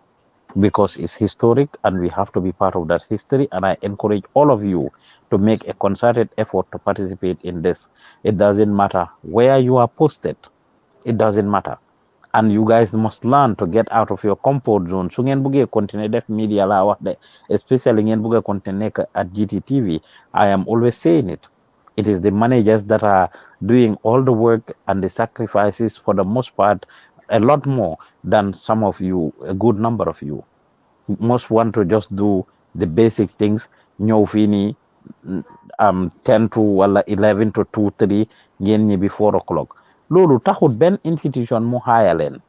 Because it's historic and we have to be part of that history, and I encourage all of you to make a concerted effort to participate in this. It doesn't matter where you are posted, it doesn't matter, and you guys must learn to get out of your comfort zone. Su ngeen bëggee continuer def media laa wax de, especially ngeen bëgg continuer at GTTV, I am always saying it. It is the managers that are doing all the work and the sacrifices, for the most part, a lot more than some of you, a good number of you. Most want to just do the basic things. Ñëw fii nii 10 to wala 11 to 2, 3 ngeen ñibbi 4 o'clock. Loolu taxut benn institution mu hire leen,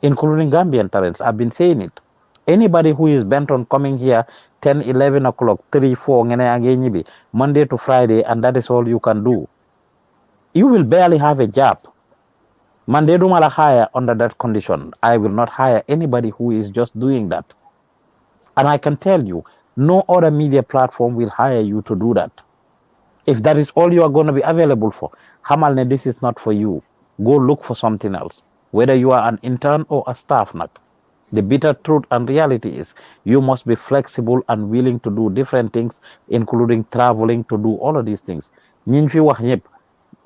including Gambian talents. I've been saying it. Anybody who is bent on coming here 10, 11 o'clock, 3, 4 ngeen a ngeen ñibbi Monday to Friday, and that is all you can do, you will barely have a job. Man, they don't hire under that condition. I will not hire anybody who is just doing that. And I can tell you, no other media platform will hire you to do that. If that is all you are going to be available for, Hamalne, this is not for you. Go look for something else, whether you are an intern or a staff. Not. The bitter truth and reality is you must be flexible and willing to do different things, including traveling to do all of these things. Ñiñ fi wax ñëpp,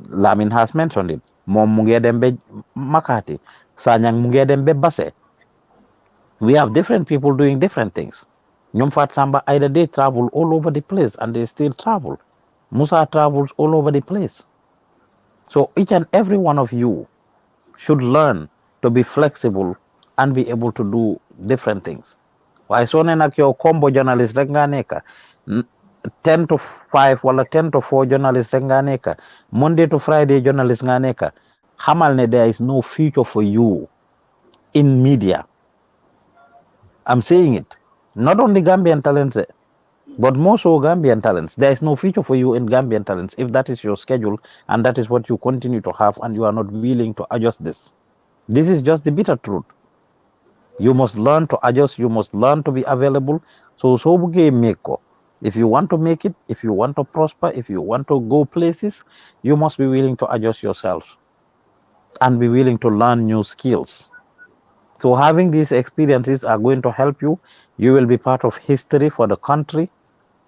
Lamin has mentioned it. Moom mu ngee dem ba Makati, Sanyang mu ngee dem ba Basse. We have different people doing different things. Ñoom Fat Samba either they travel all over the place and they still travel. Musa travels all over the place. So each and every one of you should learn to be flexible and be able to do different things. Waaye soo ne nag yow combo journalist rek nga nekk 10 to 5 wala 10 to 4 journalist rek nga nekk Monday to Friday journalist nga nekk xamal ne there is no future for you in media. I'm saying it. Not only Gambian talents, but more so Gambian talents. There is no future for you in Gambian talents if that is your schedule and that is what you continue to have and you are not willing to adjust this. This is just the bitter truth. You must learn to adjust. You must learn to be available. So buge meko. If you want to make it, if you want to prosper, if you want to go places, you must be willing to adjust yourself and be willing to learn new skills. So having these experiences are going to help you. You will be part of history for the country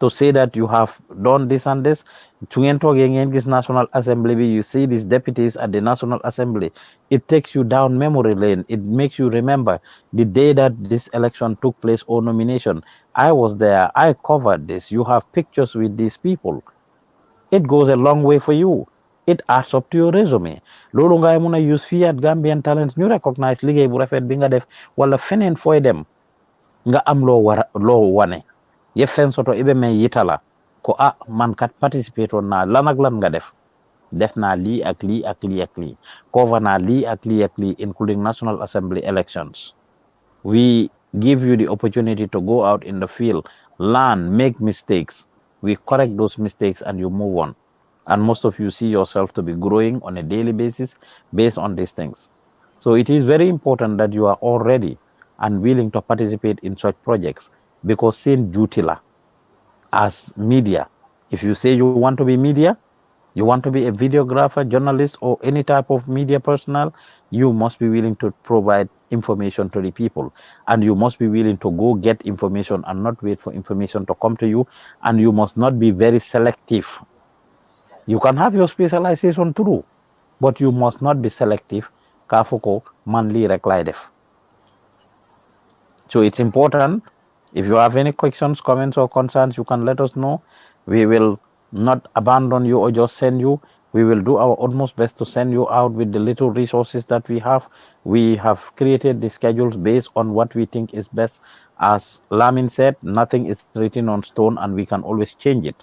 to say that you have done this and this. This National Assembly, you see these deputies at the National Assembly. It takes you down memory lane. It makes you remember the day that this election took place or nomination. I was there. I covered this. You have pictures with these people. It goes a long way for you. It adds up to your resume. Loolu ngay mun a use fii at Gambian Talents ñu recognize liggéey bu rafet bi nga def wala feneen fooy dem nga am loo wane ye fen soto ibe may yitala ko man kat participate on naa lan ak lan nga def naa lii ak lii ak lii ak lii cover naa lii ak lii ak lii including National Assembly elections. We give you the opportunity to go out in the field, learn, make mistakes. We correct those mistakes and you move on. And most of you see yourself to be growing on a daily basis based on these things. So it is very important that you are all ready and willing to participate in such projects because seen duty la as media. If you say you want to be media, you want to be a videographer, journalist, or any type of media personnel, you must be willing to provide information to the people. And you must be willing to go get information and not wait for information to come to you. And you must not be very selective. You can have your specialization too, but you must not be selective. Kafuko manly reklay def. So it's important. If you have any questions, comments, or concerns, you can let us know. We will not abandon you or just send you. We will do our utmost best to send you out with the little resources that we have. We have created the schedules based on what we think is best. As Lamin said, nothing is written on stone and we can always change it.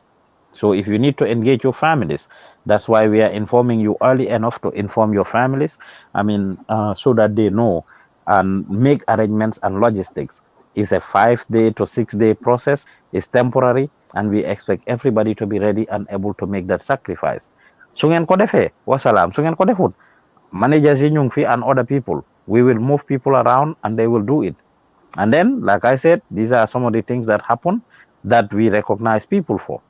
So if you need to engage your families, that's why we are informing you early enough to inform your families. So that they know and make arrangements and logistics. It's a 5-day to 6-day process. It's temporary, and we expect everybody to be ready and able to make that sacrifice. Su ngeen ko defee wasalaam su ngeen ko defut managers yi ñu ngi fi and other people, we will move people around and they will do it. And then, like I said, these are some of the things that happen that we recognize people for.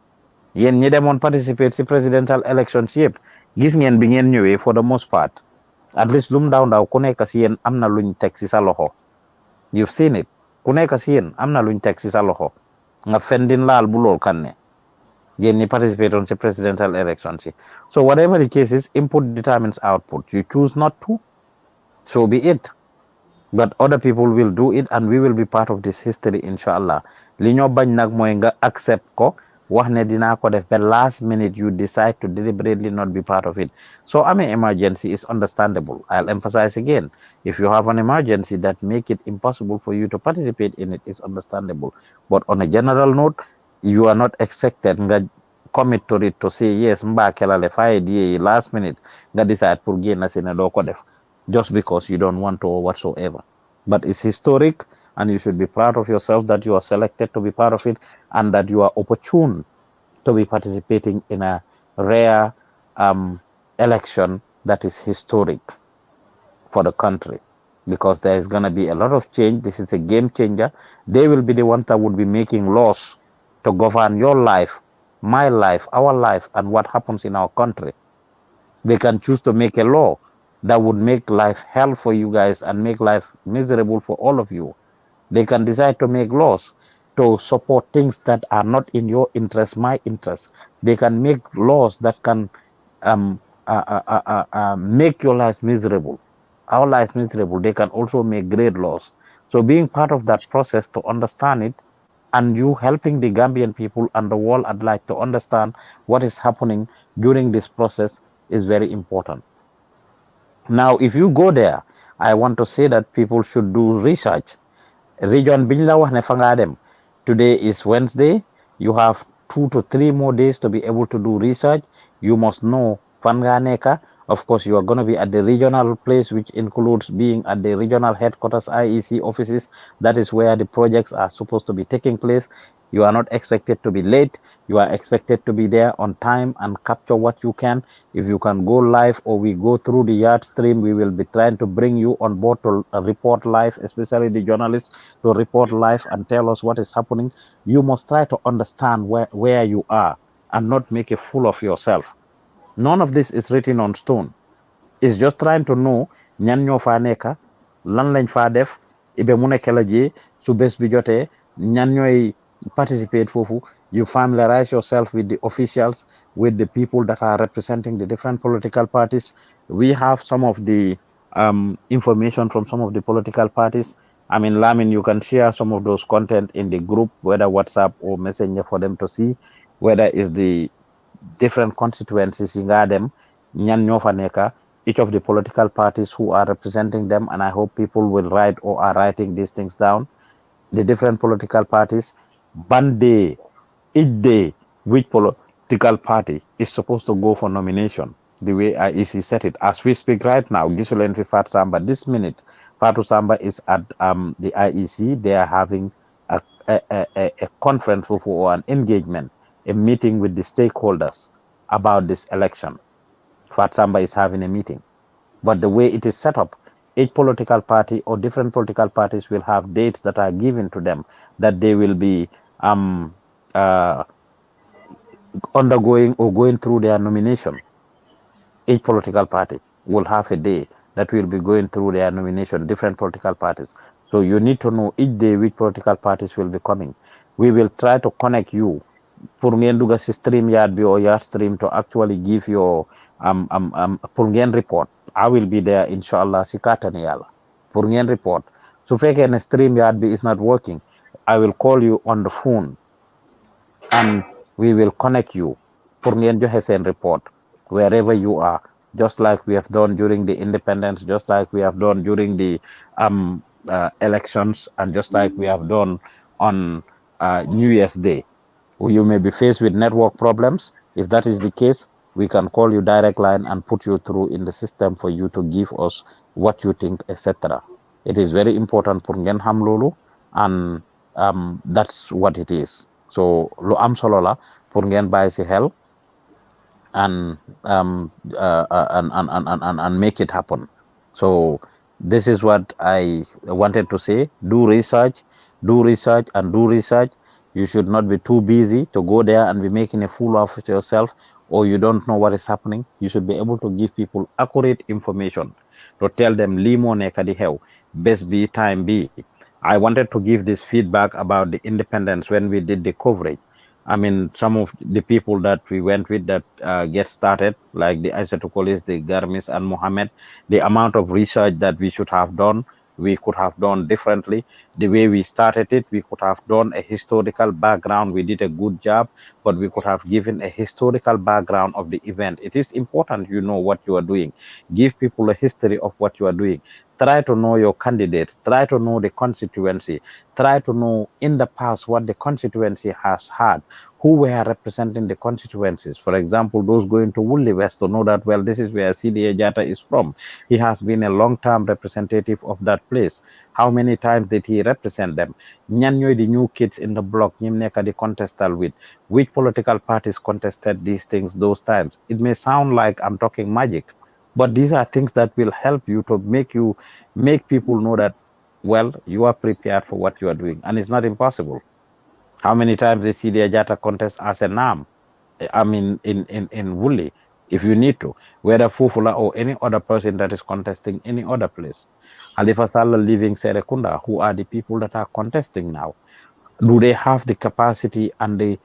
Yéen ñi demoon participate ci presidential elections yëpp gis ngeen bi ngeen ñëwee for the most part at least lum ndaw ku nekk ci yéen am na luñ teg ci sa loxo. You've seen it. Ku nekk ci yéen am na luñ teg ci sa loxo nga fendin laal bu lool kan ne yéen ñi participate on ci presidential elections yi. So whatever the case is, input determines output. You choose not to, so be it. But other people will do it and we will be part of this history, inshallah. Li ñoo bañ nag mooy nga accept ko wax ne dinaa ko def but last minute you decide to deliberately not be part of it. So an emergency is understandable. I'll emphasize again, if you have an emergency that make it impossible for you to participate in it, is understandable. But on a general note, you are not expected nga commit to it to say yes mbakelale faye die last minute nga decide pour génn si ne doo ko def just because you don't want to or whatsoever. But it's historic and you should be proud of yourself that you are selected to be part of it and that you are opportune to be participating in a rare election that is historic for the country, because there is going to be a lot of change. This is a game changer. They will be the ones that would be making laws to govern your life, my life, our life, and what happens in our country. They can choose to make a law that would make life hell for you guys and make life miserable for all of you. They can decide to make laws to support things that are not in your interest, my interest. They can make laws that can um, make your lives miserable, our lives miserable. They can also make great laws. So being part of that process to understand it, and you helping the Gambian people and the world at large to understand what is happening during this process is very important. Now, if you go there, I want to say that people should do research. Region biñ la wax ne fa ngaa dem. Today is Wednesday. You have 2 to 3 more days to be able to do research. You must know fan ngaa nekka. Of course, you are going to be at the regional place, which includes being at the regional headquarters IEC offices. That is where the projects are supposed to be taking place. You are not expected to be late. You are expected to be there on time and capture what you can. If you can go live or we go through the yard stream, we will be trying to bring you on board to report live, especially the journalists to report live and tell us what is happening. You must try to understand where you are and not make a fool of yourself. None of this is written on stone. It's just trying to know ñan ñoo faa nekka lan lañ faa def ibe mu nekk la jee su bés bi jotee ñan ñooy participate foofu. You familiarize yourself with the officials, with the people that are representing the different political parties. We have some of the information from some of the political parties. I mean, Lamin, you can share some of those content in the group, whether WhatsApp or Messenger, for them to see whether is the different constituencies in them, ñan ñoo fa nekka, each of the political parties who are representing them, and I hope people will write or are writing these things down. The different political parties, ban day, each day, which political party is supposed to go for nomination, the way IEC set it. As we speak right now, Gisulen fi Fat Samba, this minute, Fatu Samba is at the IEC. They are having a conference or an engagement, a meeting with the stakeholders about this election. Fat Samba is having a meeting. But the way it is set up, each political party or different political parties will have dates that are given to them that they will be undergoing or going through their nomination. Each political party will have a day that will be going through their nomination, different political parties. So you need to know each day which political parties will be coming. We will try to connect you pour ngeen dugga si StreamYard bi or Yard Stream to actually give your pour ngeen report. I will be there inshallah si katani yalla pour ngeen report. Su fekkee ne StreamYard bi is not working, I will call you on the phone and we will connect you pour ngeen joxe seen report wherever you are, just like we have done during the independence, just like we have done during the elections, and just like we have done on New Year's Day. You may be faced with network problems. If that is the case, we can call you direct line and put you through in the system for you to give us what you think, etc. It is very important for ngeen xam lolu, and that's what it is. So lu am solo la pour ngeen bàyyi si xel and make it happen. So this is what I wanted to say. Do research, do research, and do research. You should not be too busy to go there and be making a fool of yourself, or you don't know what is happening. You should be able to give people accurate information to tell them limo neka di xew bes bi time bi. I wanted to give this feedback about the independence when we did the coverage. I mean, some of the people that we went with that get started, like the Aisatukolis, the Garmis, and Mohammed, the amount of research that we should have done, we could have done differently. The way we started it, we could have done a historical background. We did a good job, but we could have given a historical background of the event. It is important you know what you are doing. Give people a history of what you are doing. Try to know your candidates. Try to know the constituency. Try to know in the past what the constituency has had, who were representing the constituencies. For example, those going to Woolly West to know that, well, this is where CDA Jata is from. He has been a long-term representative of that place. How many times did he represent them? Ñan ñoy the new kids in the block, ñim nekk di contestal with. Which political parties contested these things those times? It may sound like I'm talking magic, but these are things that will help you to make people know that, well, you are prepared for what you are doing, and it's not impossible. How many times they see the Ajata contest as a NAM? I mean, in Woolly, if you need to, whether Fufula or any other person that is contesting any other place. Halifa Sallah leaving Serekunda, who are the people that are contesting now? Do they have the capacity and the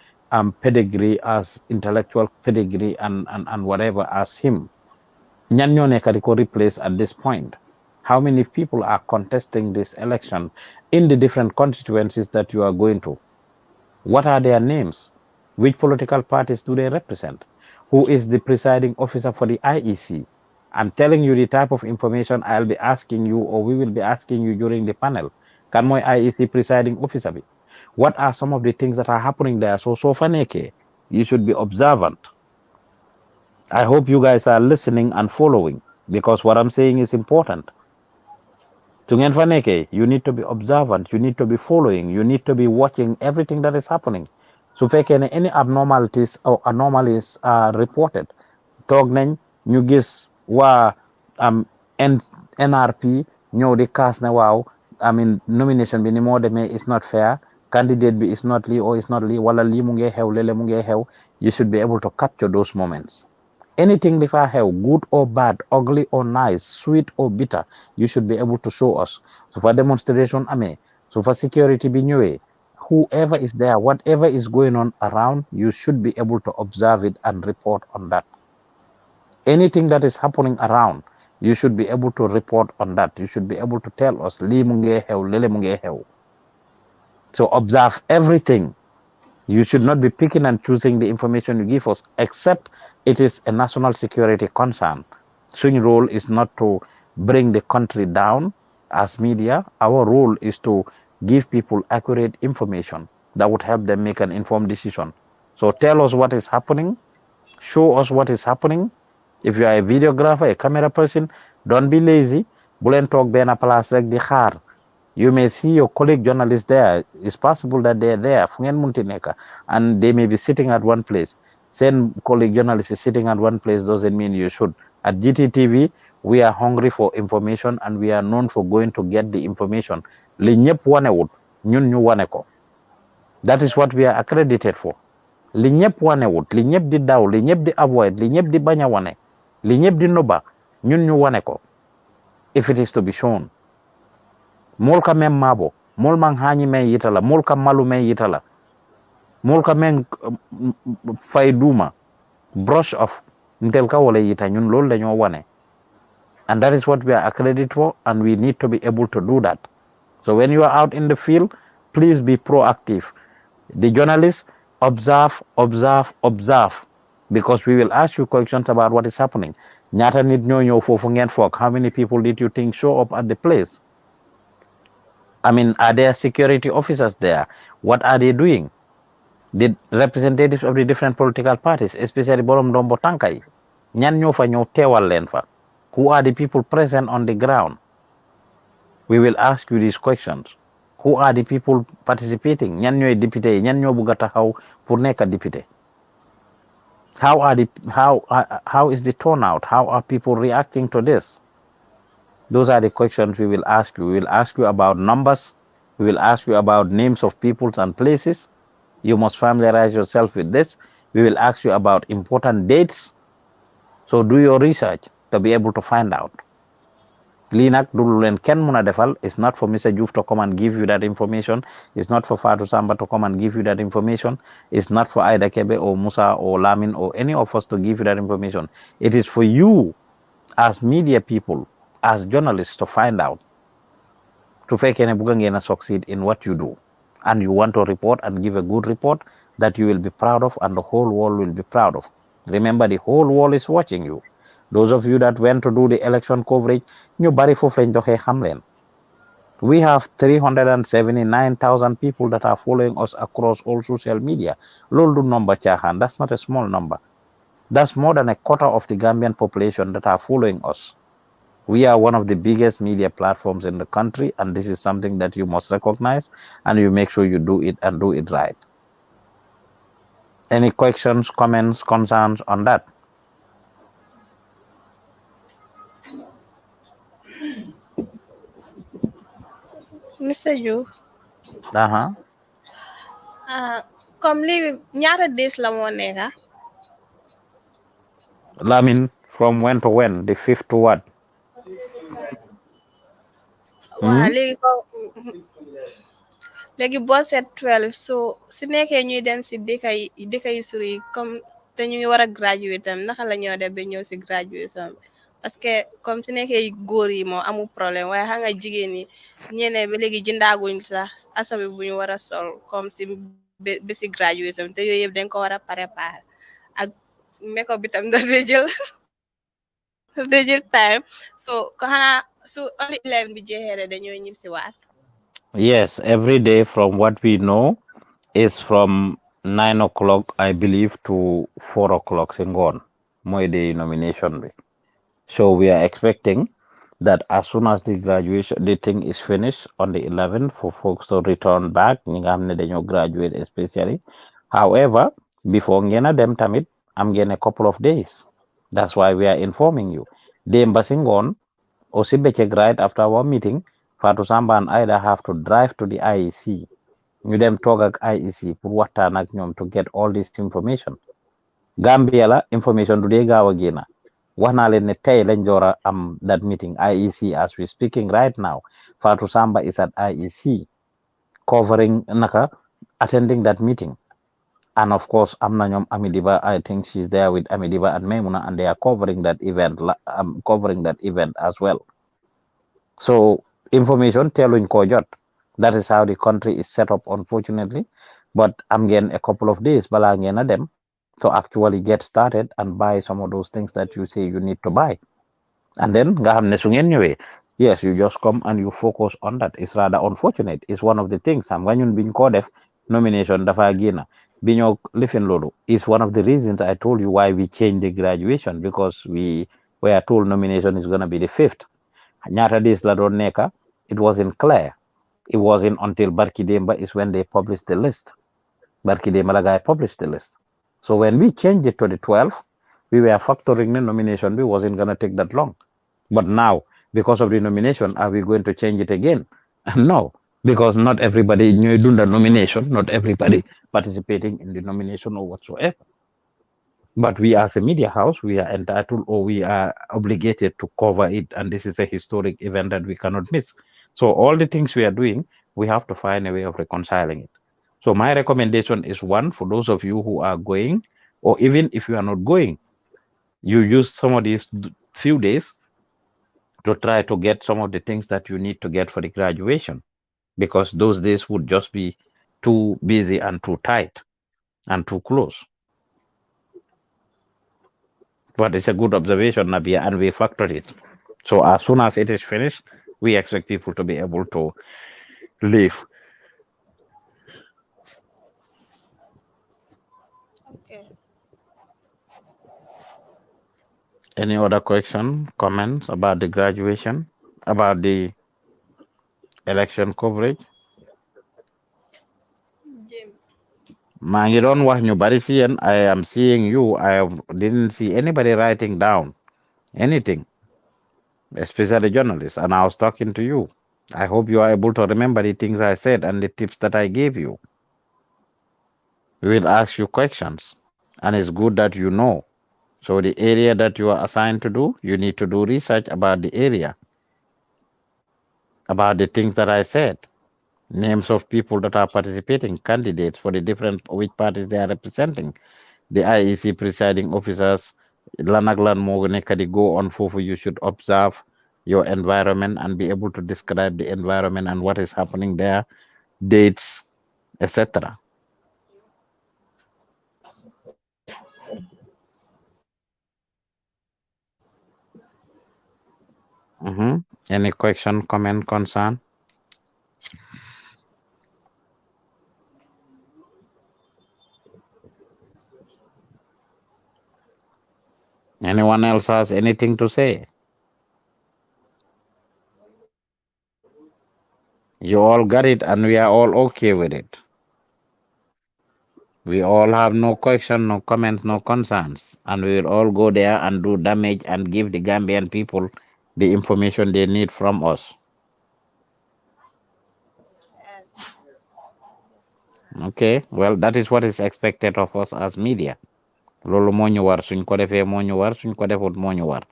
pedigree as intellectual pedigree and whatever as him? Ñan ñoo nekk di ko replace at this point? How many people are contesting this election in the different constituencies that you are going to? What are their names? Which political parties do they represent? Who is the presiding officer for the IEC? I'm telling you the type of information I'll be asking you, or we will be asking you during the panel. Kan moy IEC presiding officer be? What are some of the things that are happening there? So faneke, you should be observant. I hope you guys are listening and following, because what I'm saying is important. Tungen faneke, you need to be observant, you need to be following, you need to be watching everything that is happening. So fekene any abnormalities or anomalies are reported. Toog nañ ñu gis waa NRP ñëw di kaas ne waaw I mean nomination bi ni moo demee is not fair, candidate bi is not lii or is not lii, wala lii mu ngi xew lele mu ngi xew. You should be able to capture those moments. Anything li fa xew, good or bad, ugly or nice, sweet or bitter, you should be able to show us. So for demonstration amee, so for security bi ñëwee, whoever is there, whatever is going on around, you should be able to observe it and report on that. Anything that is happening around, you should be able to report on that. You should be able to tell us lii mu ngi xew lele mu ngi xew. So observe everything. You should not be picking and choosing the information you give us, except it is a national security concern. Such role is not to bring the country down as media. Our role is to give people accurate information that would help them make an informed decision. So tell us what is happening, show us what is happening. If you are a videographer, a camera person, don't be lazy. Bu leen toog benn place rek di xaar. You may see your colleague journalists there. It's possible that they're there, fu ngeen munti nekk, and they may be sitting at one place. Same colleague journalist is sitting at one place doesn't mean you should. At GTTV, we are hungry for information and we are known for going to get the information. Li ñëpp wanewut, ñun ñu wane ko. That is what we are accredited for. Li ñëpp wanewut, li ñëpp di daw, li ñëpp di avoid, li ñëpp di bañ a wane, li ñëpp di noba, ñun ñu wane ko. If it is to be shown. Molka mem mabo, mol mang hani me yitala, molka malu me yitala, molka men fayduma, brush off, ntelka wala yita ñun loolu dañoo wane. And that is what we are accredited for, and we need to be able to do that. So when you are out in the field, please be proactive. The journalists, observe, because we will ask you questions about what is happening. Ñaata nit ñoo ñëw foofu ngeen foog, how many people did you think show up at the place? I mean, are there security officers there? What are they doing? The representatives of the different political parties, especially borom dombo tankay, ñan ñoo fa ñëw teewal leen fa? Who are the people present on the ground? We will ask you these questions. Who are the people participating? Ñan ñooy député, ñan ñoo bëgg a taxaw pour nekk député? How is the turnout? How are people reacting to this? Those are the questions we will ask you. We will ask you about numbers. We will ask you about names of people and places. You must familiarize yourself with this. We will ask you about important dates. So do your research to be able to find out. Lii nag du lu leen kenn mun a defal. It's not for Mr. Joof to come and give you that information. It's not for Fatou Samba to come and give you that information. It's not for Aida Kebe or Musa or Lamin or any of us to give you that information. It is for you as media people, as journalists, to find out. To fekkee ne bëgg ngeen a succeed in what you do, and you want to report and give a good report that you will be proud of and the whole world will be proud of. Remember, the whole world is watching you. Those of you that went to do the election coverage, ñu bari foofu lañ doxee xam leen. We have 379,000 people that are following us across all social media. Loolu du number caaxaan. That's not a small number. That's more than a quarter of the Gambian population that are following us. We are one of the biggest media platforms in the country, and this is something that you must recognize, and you make sure you do it and do it right. Any questions, comments, concerns on that? Mr. Joof. Comme lii ñaata days la moo nekka? I mean, from when to when? The fifth to what? waa Hmm? léegi ko léegi boo seet 12 so si nekkee ñuy dem si dëkk yi suri yi comme te ñu ngi war a graduate tam naka la ñoo def ba ñëw si graduation bi parce que comme si nekkee góor yi moom amul problème waaye xam nga jigéen yi ñeneen ba léegi jëndaaguñ sax asabi bu ñu war a sol comme si ba si graduation te yooyu yëpp dañ ko war a préparer ak make-up bi tam daf dee jël daf dee jël time so ko xanaa su on the 11 bi jeexee rek dañoo ñib si waat. Yes, every day from what we know is from 9 o'clock, I believe, to 4 o'clock. Singon, Moy day nomination. Be. So we are expecting that as soon as the graduation, the thing is finished on the 11th for folks to return back. Ñi nga xam ne dañoo graduate especially. However, before ngeen dem tamit, am ngeen a couple of days. That's why we are informing you. Démba si ngoon, aussi bëccëg right after our meeting, Fatou Samba and Ida have to drive to the IEC. Ñu dem toog ak IEC pour waxtaan ak ñoom to get all this information. Gambia la information du dee gaaw a génna. Wax naa leen ne tey lañ door a am that meeting IEC as we speaking right now. Fatou Samba is at IEC covering naka attending that meeting. And of course, am na ñoom Amidiba, I think she's there with Amidiba and Maimuna, and they are covering that event, as well. So information telling ko jot. That is how the country is set up, unfortunately. But I'm getting a couple of days, bala ngeen them, to actually get started and buy some of those things that you say you need to buy. And then nga xam ne su ngeen ñëwee, yes, you just come and you focus on that. It's rather unfortunate. It's one of the things. Xam nga ñun biñ ko def nomination dafa génna. Biñoo lifin loolu is one of the reasons I told you why we changed the graduation, because we were told nomination is going to be the 5th. Ñaata days la doon nekka, it wasn't clear. It wasn't until Barki Demba is when they published the list. Barki Demba la guy published the list. So when we changed it to the 12th, we were factoring the nomination. We wasn't going to take that long. But now, because of the nomination, are we going to change it again? No, because not everybody knew doing the nomination, not everybody participating in the nomination or whatsoever. But we as a media house, we are entitled or we are obligated to cover it. And this is a historic event that we cannot miss. So all the things we are doing, we have to find a way of reconciling it. So my recommendation is one, for those of you who are going, or even if you are not going, you use some of these few days to try to get some of the things that you need to get for the graduation, because those days would just be too busy and too tight and too close. But it's a good observation, Nabia, and we factored it. So as soon as it is finished, we expect people to be able to leave. Okay. Any other question, comments about the graduation, about the election coverage? Jim. maa ngi doon wax ñu bari si yéen, I am seeing you. I didn't see anybody writing down anything, especially journalists, and I was talking to you. I hope you are able to remember the things I said and the tips that I gave you. We will ask you questions, and it's good that you know. So the area that you are assigned to do, you need to do research about the area, about the things that I said, names of people that are participating, candidates for the different which parties they are representing, the IEC presiding officers, Lanaglan Mogonekadi go on for you should observe your environment and be able to describe the environment and what is happening there, dates, etc. Any question, comment, concern? Anyone else has anything to say? You all got it and we are all okay with it. We all have no question, no comments, no concerns. And we will all go there and do damage and give the Gambian people the information they need from us. Yes. Okay, well, that is what is expected of us as media. loolu moo ñu war suñ ko defee moo ñu war suñ ko defut moo ñu war.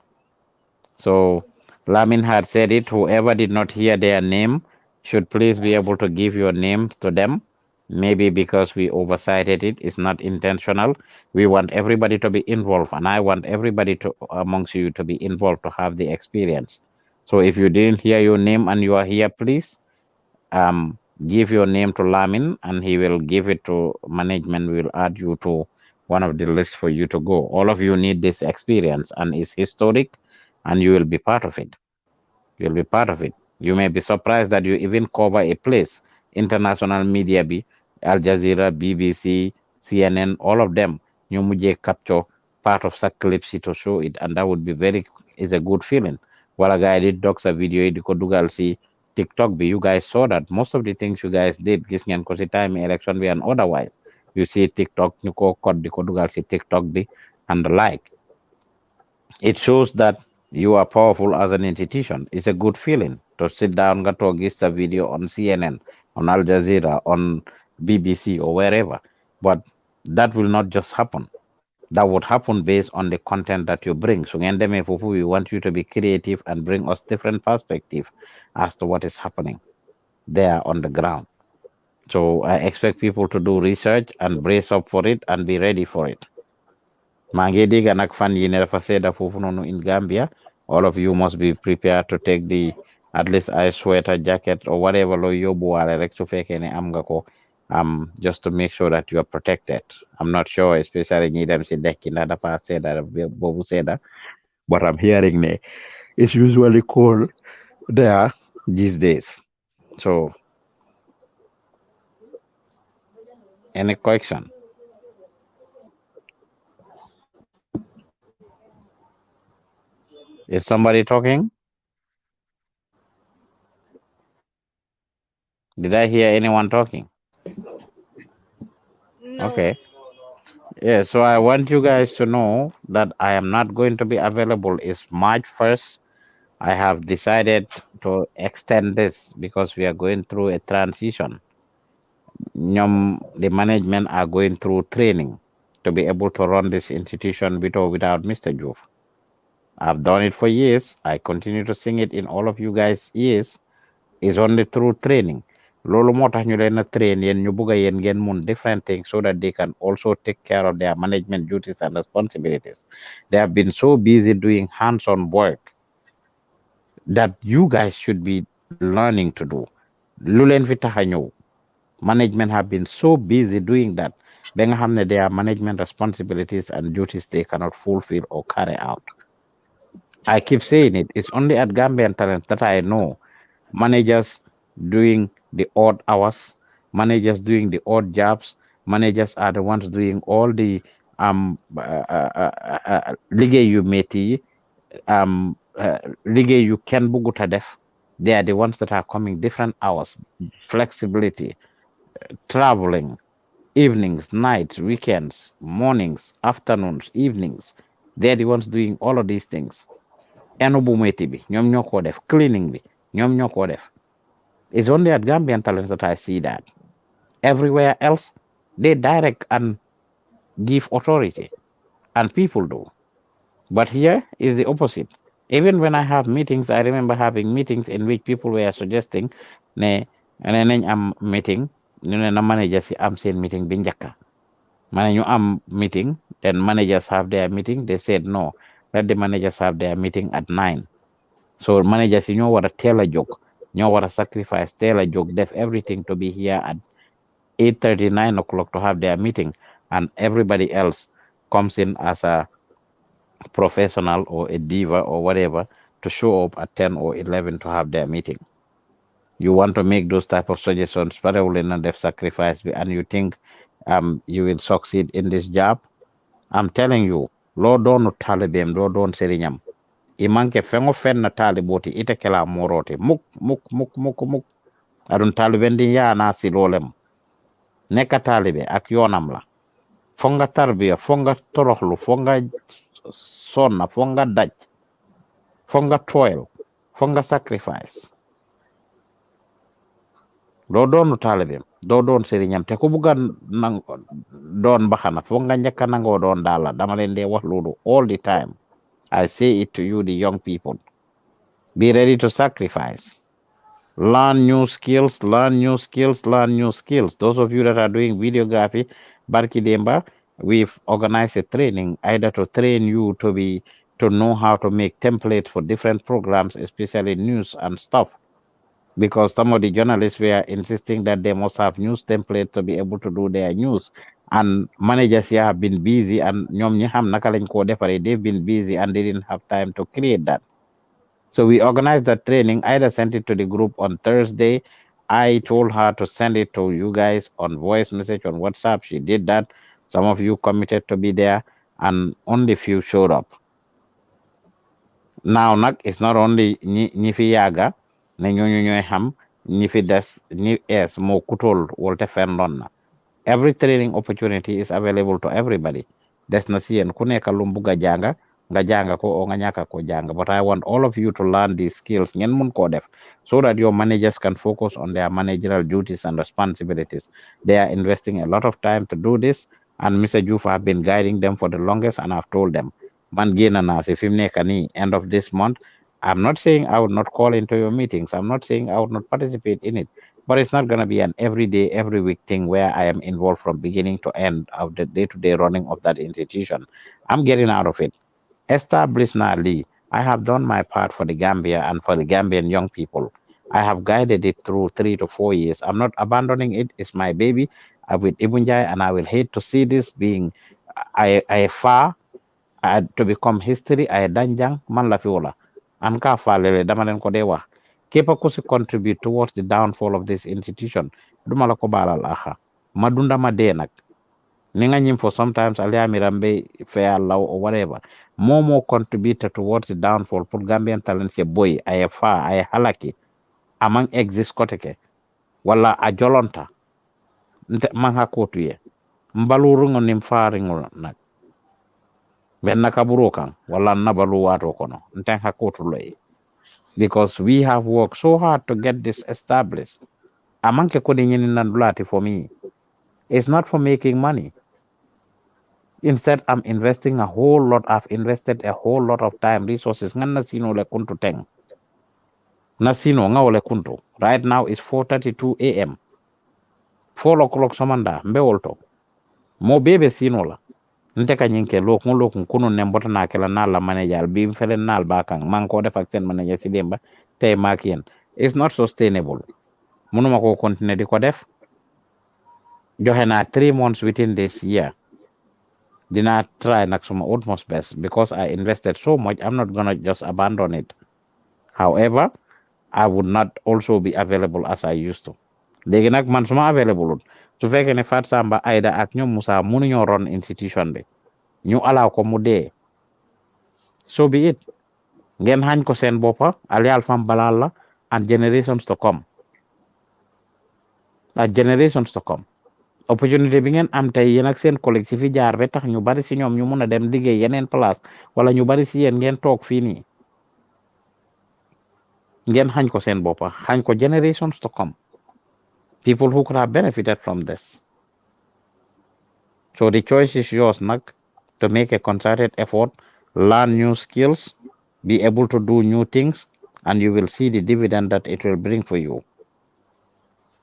So Lamin had said it, whoever did not hear their name should please be able to give your name to them. Maybe because we oversighted it, it's not intentional. We want everybody to be involved, and I want everybody to amongst you to be involved to have the experience. So if you didn't hear your name and you are here, please give your name to Lamin, and he will give it to management. We will add you to one of the lists for you to go. All of you need this experience, and it's historic, and you will be part of it. You'll be part of it. You may be surprised that you even cover a place. International media be Al Jazeera, BBC, CNN, all of them. You mujhe capture part of such clips to show it, and that would be is a good feeling. While a guy did doxa video, di ko dugal si TikTok be, you guys saw that most of the things you guys did, gis ngeen ko si time election be and otherwise. You see TikTok, ñu ko code di ko dugal si TikTok be and the like. It shows that you are powerful as an institution. It's a good feeling to sit down, get to gist a video on CNN, on Al Jazeera, on BBC, or wherever. But that will not just happen. That would happen based on the content that you bring. So, Ngendeme Fufu, we want you to be creative and bring us different perspective as to what is happening there on the ground. So, I expect people to do research and brace up for it and be ready for it. Mangedi ganak fan yi ne dafa seda fofu nonu in Gambia. All of you must be prepared to take the at least a sweater, jacket, or whatever lo yobuwale rek su fekkee ne am nga ko just to make sure that you are protected. I'm not sure, especially ñi dem si dekki ndax dafa seda bobu seda, but I'm hearing ne it's usually cold there these days. So, any question? Is somebody talking? Did I hear anyone talking? No. Okay. Yeah, so I want you guys to know that I am not going to be available. It's March 1st. I have decided to extend this because we are going through a transition. The management are going through training to be able to run this institution with or without Mr. Joof. I've done it for years. I continue to sing it in all of you guys' ears. It's only through training. Lolo moo tax ñu leen a train yéen ñu bugg a yéen ngeen mun different things so that they can also take care of their management duties and responsibilities. They have been so busy doing hands-on work that you guys should be learning to do. Lu leen fi tax a ñëw. Management have been so busy doing that ba nga xam ne their management responsibilities and duties they cannot fulfill or carry out. I keep saying it. It's only at Gambian Talents that I know managers doing the odd hours, managers doing the odd jobs, managers are the ones doing all the liggéey yu métti yi liggéey yu kenn buggut a def. They are the ones that are coming different hours, flexibility, traveling, evenings, nights, weekends, mornings, afternoons, evenings. They're the ones doing all of these things. Enu bu métti bi ñoom ñoo ko def, cleaning bi ñoom ñoo ko def. It's only at Gambian Talents that I see that. Everywhere else, they direct and give authority, and people do. But here is the opposite. Even when I have meetings, I remember having meetings in which people were suggesting ne nañ am meeting ñu ne na managers si am seen meeting bi njëkka ma ne ñu am meeting, then managers have their meeting. They said no, let the managers have their meeting at 9. So managers yi ñoo war a teel a jóg, ñoo war a sacrifice teel a jóg, def everything to be here at 8:30, 9 o'clock to have their meeting, and everybody else comes in as a professional or a diva or whatever to show up at 10 or 11 to have their meeting. You want to make those type of suggestions, probably not have sacrifice, and you think you will succeed in this job. I'm telling you, Lord don't talibem, Lord don't serinyam. Imanke fengo fen na taliboti ite kela morote muk adun talibendi ya na silolem neka talibe ak yonam la fonga tarbiya fonga toroxlu fonga sonna fonga daj fonga toil fonga sacrifice do donu talibem doo doon sëriñam te ku bugga nang doon baxana foog nga njëkk a nangoo doon daala dama leen dee wax loolu all the time. I say it to you, the young people. Be ready to sacrifice. Learn new skills, learn new skills, learn new skills. Those of you that are doing videography, Barki Demba, we've organized a training either to train you to know how to make templates for different programs, especially news and stuff. Because some of the journalists were insisting that they must have news templates to be able to do their news. And managers here have been busy, and they've been busy and they didn't have time to create that. So we organized that training. Ida sent it to the group on Thursday. I told her to send it to you guys on voice message on WhatsApp. She did that. Some of you committed to be there, and only few showed up. Now, it's not only ñi fi yàgga ne ñooñu ñooy xam ñi fi des ñi ees moo kutol wolte fen na. Every training opportunity is available to everybody. Des na si yéen ku nekk lu mu bugg a jànga nga jànga ko o nga ñàkk ko jànga, but I want all of you to learn these skills ngeen mun koo def so that your managers can focus on their managerial duties and responsibilities. They are investing a lot of time to do this, and Mr. Joof have been guiding them for the longest, and I've told them man génn naa si fi mu nekk nii end of this month. I'm not saying I would not call into your meetings. I'm not saying I would not participate in it, but it's not going to be an every day, every week thing where I am involved from beginning to end of the day-to-day running of that institution. I'm getting out of it. Establish Lee. I have done my part for the Gambia and for the Gambian young people. I have guided it through 3 to 4 years. I'm not abandoning it. It's my baby with Ibunjai, and I will hate to see this being I far to become history. I danjang man la fi wala. An ka falele dama len ko de wax. Képp ku si contribute towards the downfall of this institution duma la ko balal aha madunda ma de nak ni nga ñim for sometimes aliami rambe fair law or whatever more contributed towards the downfall pour Gambian talents ye boy ay fa ay halaki among exist koteke wala a jolonta nte man ha kotuye mbaluru ngonim faringo nak ben nakaburo kan wala nabalu wato kono nte ha kotuloy. Because we have worked so hard to get this established. Amanke kodi nyini nandulati for me. It's not for making money. Instead, I'm investing a whole lot. I've invested a whole lot of time, resources. Ngan nasino le kuntu teng. Nasino nga ole kuntu. Right now it's 4:32 a.m. 4 o'clock samanda mbe wolto. Mo bebe sino la. Nteka nyinke lokun kunu nembota na kela nala manager bim fele nal bakang manko def ak sen manager si demba tay makien. It's not sustainable. Munuma ko continue di ko def. Joxe na 3 months within this year. Did not try nak suma utmost best because I invested so much. I'm not gonna just abandon it. However, I would not also be available as I used to. Legi nak man suma available su fekkee ne Fat Samba Aida ak ñoom Musa mënuñoo ron institution bi ñu allow ko mu dee so be it ngeen xañ ko seen boppa alial fam balal la and generations to come opportunité bi ngeen am tey yéen ak seen collègue si fi jaar ba tax ñu bari si ñoom ñu mun a dem liggéey yeneen place wala ñu bari si yéen ngeen toog fii nii ngeen xañ ko seen boppa xañ ko generations to come, people who could have benefited from this. So the choice is yours, Nak, to make a concerted effort, learn new skills, be able to do new things, and you will see the dividend that it will bring for you.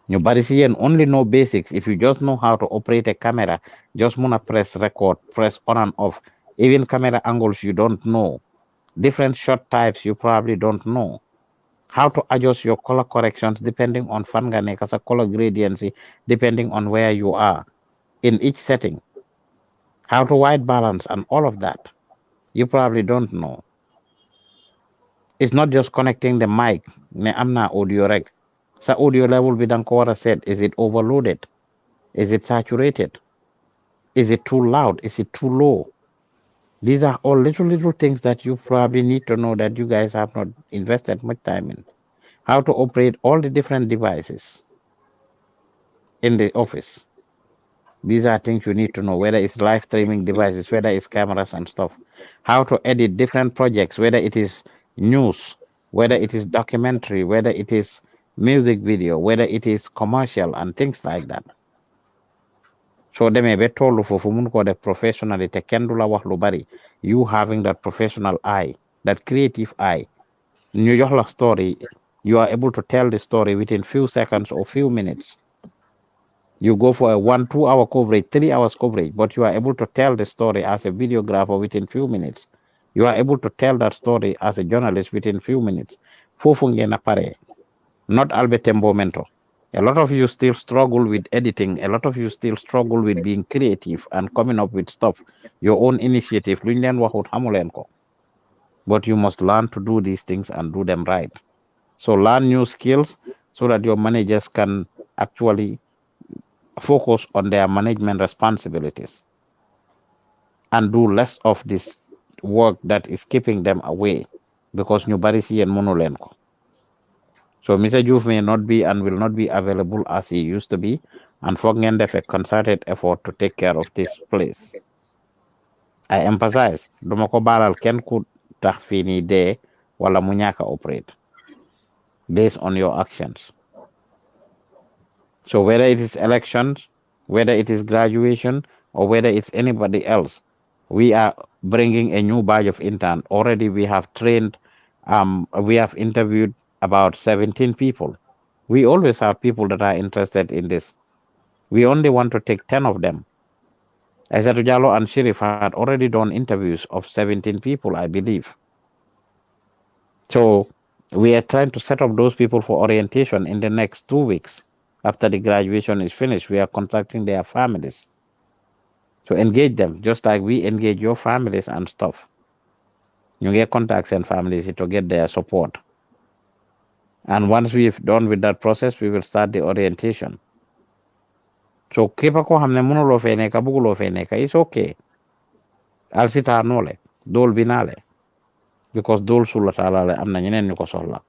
You Barisian only know basics. If you just know how to operate a camera, just wanna press record, press on and off. Even camera angles you don't know. Different shot types you probably don't know. How to adjust your color corrections depending on fangane as a color gradiency, depending on where you are in each setting. How to white balance and all of that. You probably don't know. It's not just connecting the mic. Ne amna audio rec. So audio level be dang ko set. Is it overloaded? Is it saturated? Is it too loud? Is it too low? These are all little things that you probably need to know that you guys have not invested much time in. How to operate all the different devices in the office. These are things you need to know, whether it's live streaming devices, whether it's cameras and stuff. How to edit different projects, whether it is news, whether it is documentary, whether it is music video, whether it is commercial and things like that. So demee be tollu foofu mun ko def professionally te kenn du la wax lu bari. You having that professional eye, that creative eye. Ñu jox la story, you are able to tell the story within few seconds or few minutes. You go for a 1-2 hour coverage, 3 hours coverage, but you are able to tell the story as a videographer within few minutes. You are able to tell that story as a journalist within few minutes. Foofu ngeen a pare, not albete momento. A lot of you still struggle with editing. A lot of you still struggle with being creative and coming up with stuff, your own initiative. Luñ leen waxut xamu leen ko. But you must learn to do these things and do them right. So learn new skills so that your managers can actually focus on their management responsibilities and do less of this work that is keeping them away because ñu bari si yéen mënu leen ko. So Mr. Joof may not be and will not be available as he used to be, and foog ngeen def a concerted effort to take care of this place. I emphasize duma ko baalal kenn ku tax fii nii dee wala mu ñàkk a operate based on your actions. So whether it is elections, whether it is graduation, or whether it's anybody else, we are bringing a new batch of intern. Already we have trained, we have interviewed about 17 people. We always have people that are interested in this. We only want to take 10 of them. Aissatou Jallow and Sheriff had already done interviews of 17 people, I believe. So we are trying to set up those people for orientation in the next 2 weeks. After the graduation is finished, we are contacting their families to engage them, just like we engage your families and stuff. You get contacts and families to get their support. And once we've done with that process, we will start the orientation. So képp koo xam ne mënuloo fee nekk bëgguloo fee nekk, it's okay. Al sita noole dool bi naale because dool sulla taalaale am na ñeneen ñu ko soxla.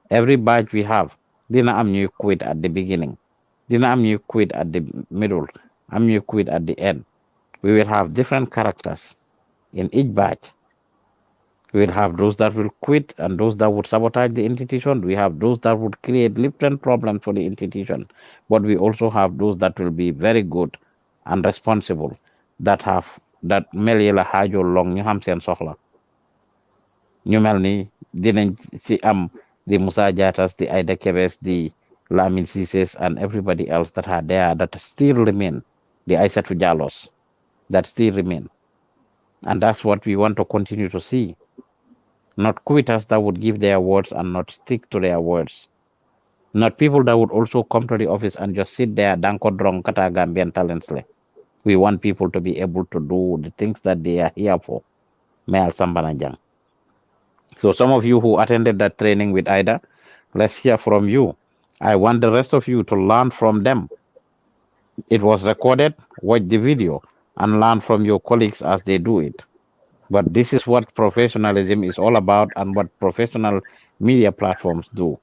Every batch we have dina am ñuy quit at the beginning, dina am ñuy quit at the middle, am ñuy quit at the end. We will have different characters in each batch. We will have those that will quit and those that would sabotage the institution. We have those that would create different problems for the institution. But we also have those that will be very good and responsible, that have that mel yi la xaajoo long ñu xam seen soxla. Ñu mel ni dinañ ci am the Musa Jatas, the Aida Kebes, the Lamin Ceesay, and everybody else that are there that still remain, the Aissatou Jallows that still remain. And that's what we want to continue to see. Not quitters that would give their words and not stick to their words. Not people that would also come to the office and just sit there, danko drong kata Gambian talents. We want people to be able to do the things that they are here for. Mayal Sambanajang. So some of you who attended that training with Ida, let's hear from you. I want the rest of you to learn from them. It was recorded, watch the video, and learn from your colleagues as they do it. But this is what professionalism is all about and what professional media platforms do.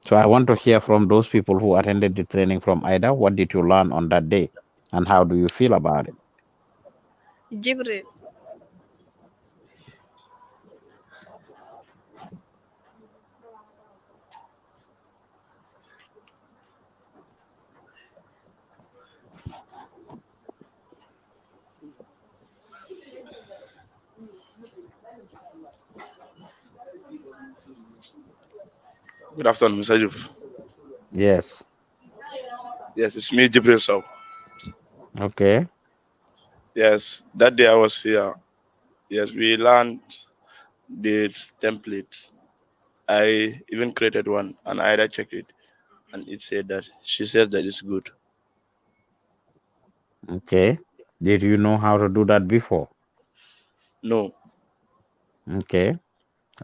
So I want to hear from those people who attended the training from Ida. What did you learn on that day and how do you feel about it? Jibril. Good afternoon, Mr. Joof. Yes. Yes, it's me, Jibril Sow. Okay. Yes, that day I was here. Yes, we learned this template. I even created one and I checked it and it said that she says that it's good. Okay. Did you know how to do that before? No. Okay.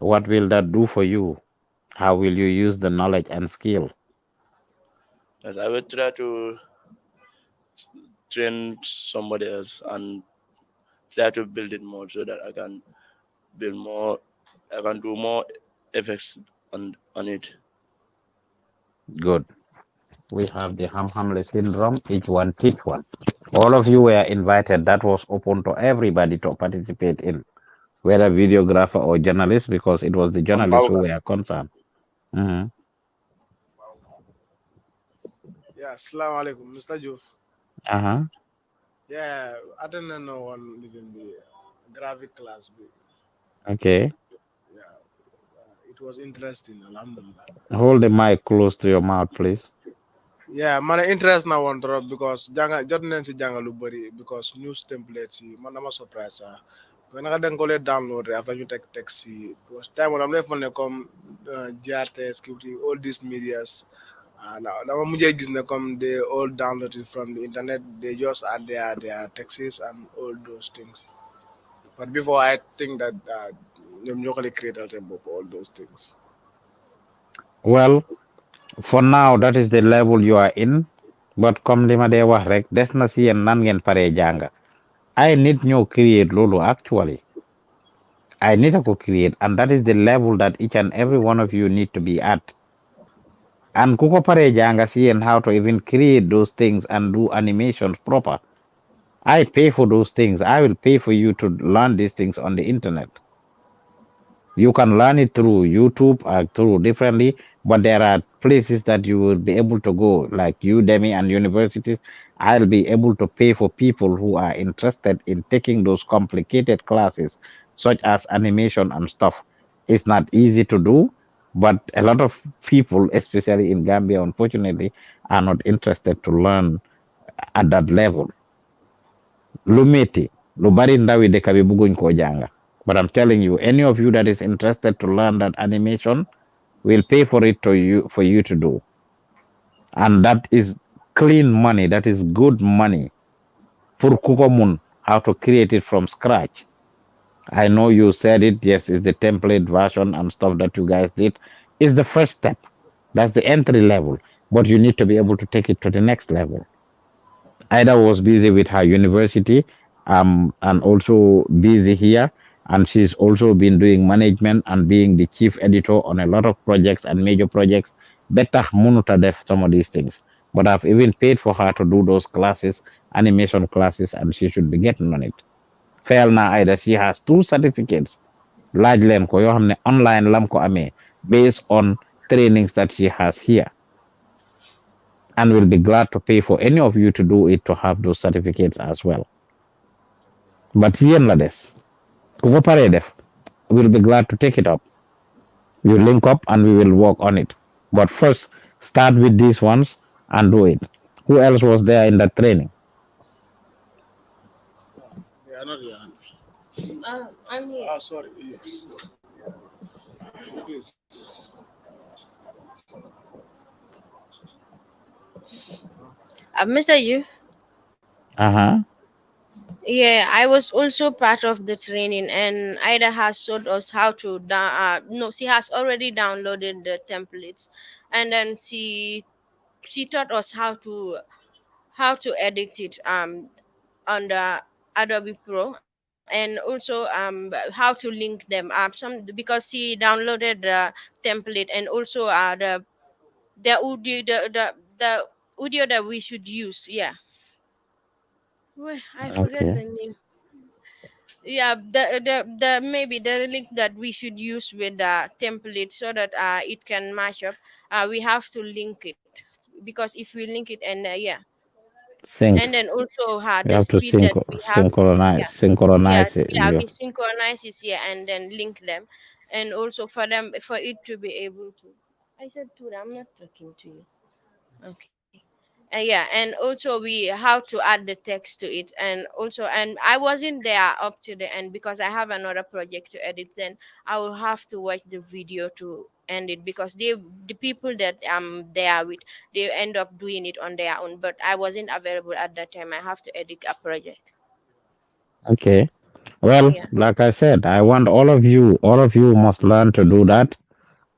What will that do for you? How will you use the knowledge and skill? Yes, I will try to train somebody else and try to build it more so that I can build more, I can do more effects on it. Good. We have the Hamhamle syndrome, each one teach one. All of you were invited. That was open to everybody to participate in, whether videographer or journalist, because it was the journalists who were concerned. Yeah, assalamu alaikum, Mr. Joof. Uh-huh. Yeah, I didn't know one living the graphic class. Okay. Yeah, it was interesting, alhamdulillah. Hold the mic close to your mouth, please. Yeah, man, interest na one drop because janga jot nañ si janga lu bari because news templates yi man dama surprise ah. Ko naka dañ ko lay download rek after ñu tek tek si because time on am lay fone comme GRTS security all these medias now dama mujjé gis ne comme they all downloaded from the internet, they just add their texts and all those things. But before I think that ñom ñoko lay create all those things. Well, for now, that is the level you are in. But comme li ma dee wax rek des na si yéen nan ngeen paree jàng. I need ñoo create loolu actually. I need to create, and that is the level that each and every one of you need to be at. And kuko pare janga see and how to even create those things and do animations proper. I pay for those things. I will pay for you to learn these things on the internet. You can learn it through YouTube or through differently, but there are places that you will be able to go, like Udemy and universities. I'll be able to pay for people who are interested in taking those complicated classes, such as animation and stuff. It's not easy to do, but a lot of people, especially in Gambia, unfortunately, are not interested to learn at that level. Lumeti, lubari ndawi de kabibugu nko janga. But I'm telling you, any of you that is interested to learn that animation will pay for it to you for you to do. And that is clean money, that is good money. For Kukomun, how to create it from scratch. I know you said it, yes, it's the template version and stuff that you guys did. Is the first step. That's the entry level. But you need to be able to take it to the next level. Ida was busy with her university, and also busy here. And she's also been doing management and being the chief editor on a lot of projects and major projects. Better Munuta def some of these things. But I've even paid for her to do those classes, animation classes, and she should be getting on it. Fail na Ida, she has 2 certificates. Large len ko yo xamne online lam ko amé based on trainings that she has here, and will be glad to pay for any of you to do it to have those certificates as well. But here la des. Kuko pare def, we'll be glad to take it up. You link up and we will work on it. But first, start with these ones and do it. Who else was there in that training? Yeah, not here. I'm here. Oh, sorry. Yes. Please. Mr. You. Uh-huh. Yeah, I was also part of the training, and Ida has showed us how to. No, she has already downloaded the templates, and then she taught us how to edit it on the Adobe Pro, and also how to link them up. Some because she downloaded the template, and also the audio that we should use. Yeah, well, I forget Okay. the name. Yeah, the maybe the link that we should use with the template so that it can match up. We have to link it, because if we link it, and yeah, Sync. and then also You the have to speed that we have. Yeah, synchronize it. yeah, we synchronize it here and then link them, and also for it to be able to. I said to them, I'm not talking to you. Okay. Yeah, and also we have to add the text to it, and also, and I wasn't there up to the end because I have another project to edit. Then I will have to watch the video to end it, because the people that I'm there with, they end up doing it on their own, but I wasn't available at that time. I have to edit a project. Okay. Well, Yeah. like I said, I want all of you must learn to do that.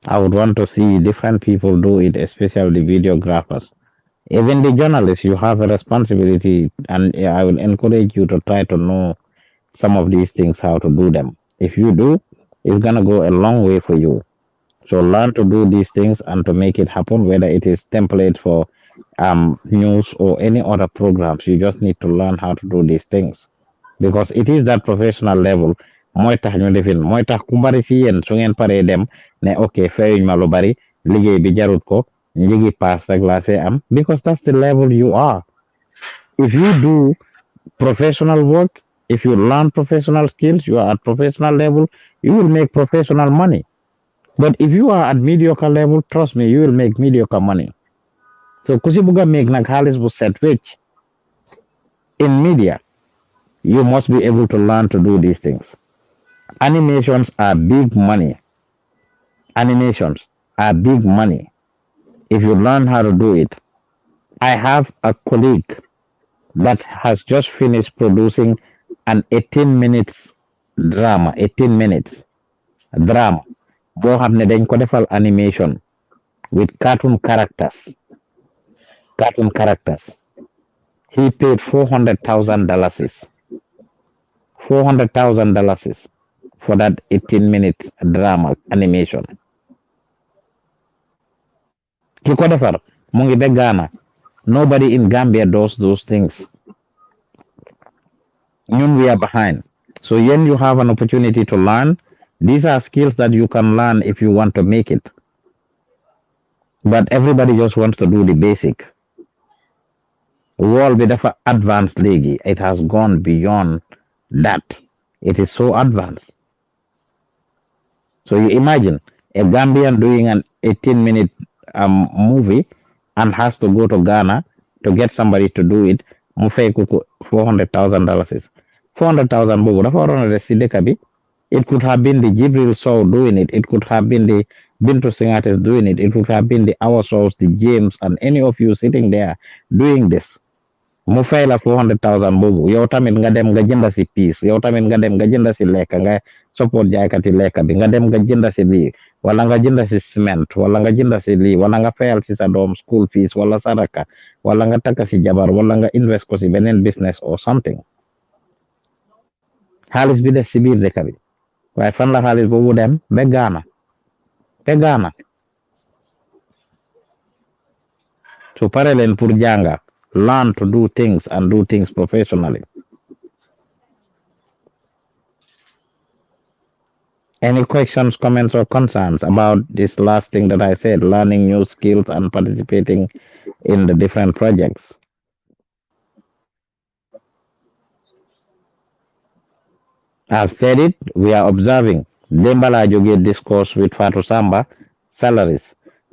I would want to see different people do it, especially videographers. Even the journalists, you have a responsibility, and I will encourage you to try to know some of these things, how to do them. If you do, it's gonna go a long way for you. So learn to do these things and to make it happen, whether it is template for news or any other programs. You just need to learn how to do these things because it is that professional level. Mooy tax ñu defin mooy tax ku bari ci yéen su ngeen paree dem ne ok feyuñ ma lu bari liggéey bi jarut ko njigi pass rek laa see am because that's the level you are. If you do professional work, if you learn professional skills, you are at professional level, you will make professional money. But if you are at mediocre level, trust me, you will make mediocre money. So kusibuga make nag halis bu set rich in media, you must be able to learn to do these things. Animations are big money. Animations are big money if you learn how to do it. I have a colleague that has just finished producing an 18 minutes drama, 18 minutes drama. Boo xam ne dañ ko defal animation with cartoon characters. Cartoon characters. He paid $400,000. $400,000 for that 18-minute drama animation. Ki ko defar mu ngi be Ghana. Nobody in Gambia does those things. Ñun we are behind. So when you have an opportunity to learn, these are skills that you can learn if you want to make it. But everybody just wants to do the basic. World bi dafa advanced léegi. It has gone beyond that. It is so advanced. So you imagine a Gambian doing an 18-minute movie and has to go to Ghana to get somebody to do it. Mu fay ko $400,000. $400,000 boobu dafa waroon a des si dëkk bi. It could have been the Jibril Sow doing it. It could have been the Bintu Singates doing it. It could have been the Our Souls, the James, and any of you sitting there doing this. Mu fay la $400,000 boobu yow tamit nga dem nga jënda si piis yow tamit nga dem nga jënda si lekka nga support jaaykati lekka bi nga dem nga jënda si lii wala nga jënda si cement wala nga jënda si lii wala nga fayal si sa doom school fees wala saraka wala nga takka si jabar wala nga invest ko si beneen business or something xaalis bi des si biir dëkk bi waaye fan la xaalis boobu dem ba Ghana su pare leen pour jànga learn to do things and do things professionally. Any questions, comments, or concerns about this last thing that I said, learning new skills and participating in the different projects? I've said it, we are observing. Dembala Joge discourse with Fatu Samba, salaries.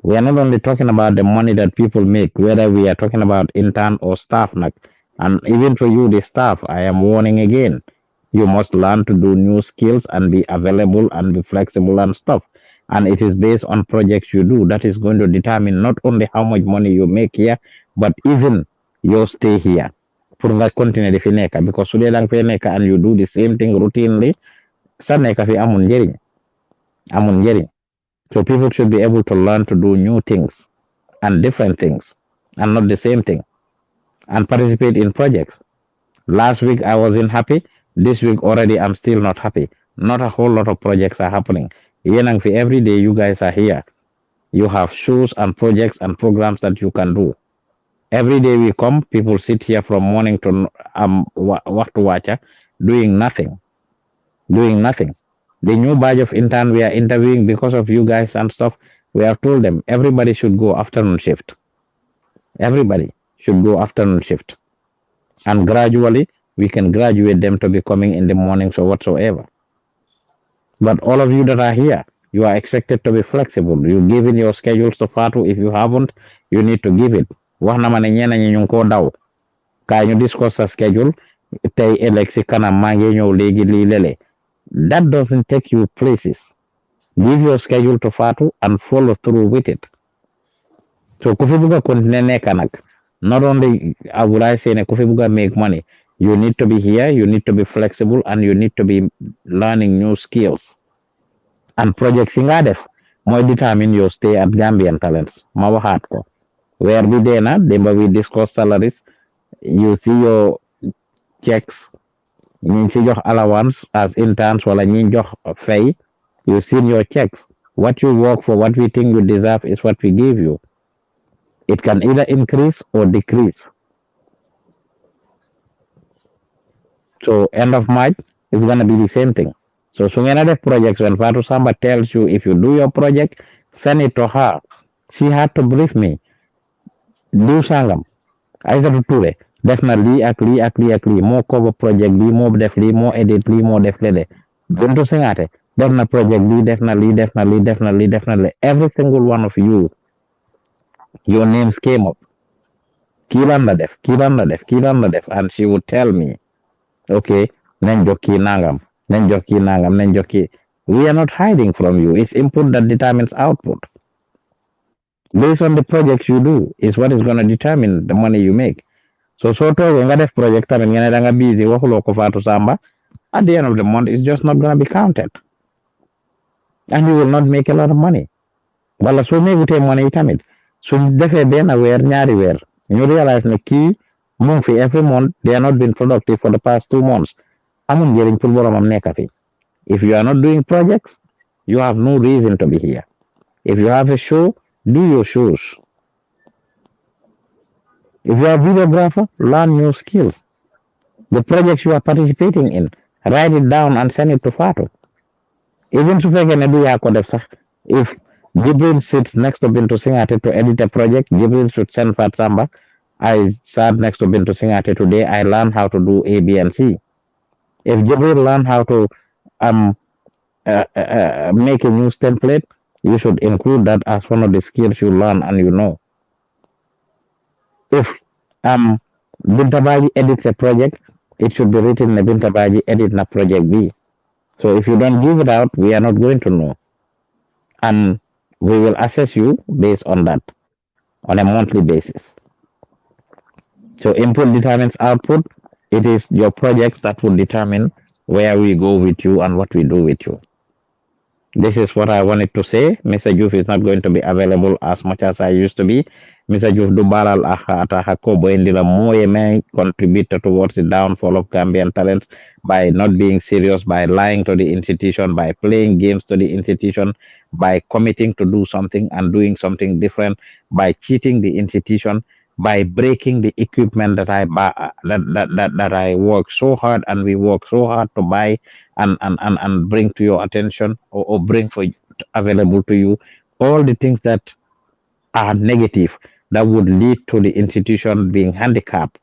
We are not only talking about the money that people make, whether we are talking about intern or staff. And even for you, the staff, I am warning again. You must learn to do new skills and be available and be flexible and stuff. And it is based on projects you do. That is going to determine not only how much money you make here, but even your stay here. Pour nga continuer di fi nekk because su dee dang fi nekk and you do the same thing routinely, sa nekk fi amul njëriñ. So people should be able to learn to do new things and different things and not the same thing and participate in projects. Last week I wasn't happy. This week already I'm still not happy. Not a whole lot of projects are happening. Every day you guys are here. You have shows and projects and programs that you can do. Every day we come, people sit here from morning to watch, doing nothing. The new batch of intern we are interviewing because of you guys and stuff, we have told them everybody should go afternoon shift. Everybody should go afternoon shift. And gradually, we can graduate them to be coming in the mornings or whatsoever. But all of you that are here, you are expected to be flexible. You give in your schedules to Fatu. If you haven't, you need to give it. Can you discuss a schedule? That doesn't take you places. Give your schedule to Fatu and follow through with it. So Kufibuga continue kanak. Not only would I say Kufibuga make money, you need to be here, you need to be flexible, and you need to be learning new skills. And projects in Adef more determine your stay at Gambian Talents. Mawahat ko. Where we there na, we discuss salaries. You see your checks. You see your allowance as interns wala ñi jox fay. You see your checks. What you work for, what we think you deserve is what we give you. It can either increase or decrease. So end of March, it's going to be the same thing. So Sungenade projects, when Fatu Samba tells you if you do your project, send it to her. She had to brief me. Do sangam. Aïssatou Touré def na lii ak lii ak lii ak lii moo cover project bi moo def lii moo edit lii moo def lele Bintu Singate def na project bi def na lii def na lii def na lii def na le every single one of you your names came up kii lan la def kii lan la def kii lan la def and she would tell me okay nañ jox kii nangam nañ jox kii nangam nañ jox kii we are not hiding from you it's input that determines output based on the projects you do is what is going to determine the money you make. So toge nga def project tamit nga ne da nga busy waxulo ko Fatou Samba at the end of the month it's just not going to be counted. And you will not make a lot of money. Wala so megute money tamit. So defé ben weer ñaari weer ñu realize ne kii mu fi every month they are not being productive for the past 2 months. Amul njëriñ pour boromam nekk fi. If you are not doing projects, you have no reason to be here. If you have a show, do your shows. If you are a videographer, learn new skills. The projects you are participating in, write it down and send it to Fatou. Even if Jibril sits next to Bintu Singate to edit a project, Jibril should send Fat Samba. I sat next to Bintu Singate today, I learned how to do A, B, and C. If Jibril learned how to make a news template, you should include that as one of the skills you learn and you know. If Bintabaji edits a project, it should be written in Bintabaji edit na project B. So if you don't give it out, we are not going to know. And we will assess you based on that on a monthly basis. So input determines output. It is your projects that will determine where we go with you and what we do with you. This is what I wanted to say. Mr. Joof is not going to be available as much as I used to be. Mr. Joof Dubalal Atahakobo Indila Moye may contribute towards the downfall of Gambian talents by not being serious, by lying to the institution, by playing games to the institution, by committing to do something and doing something different, by cheating the institution, by breaking the equipment that I work so hard and we work so hard to buy and bring to your attention or bring for available to you, all the things that are negative that would lead to the institution being handicapped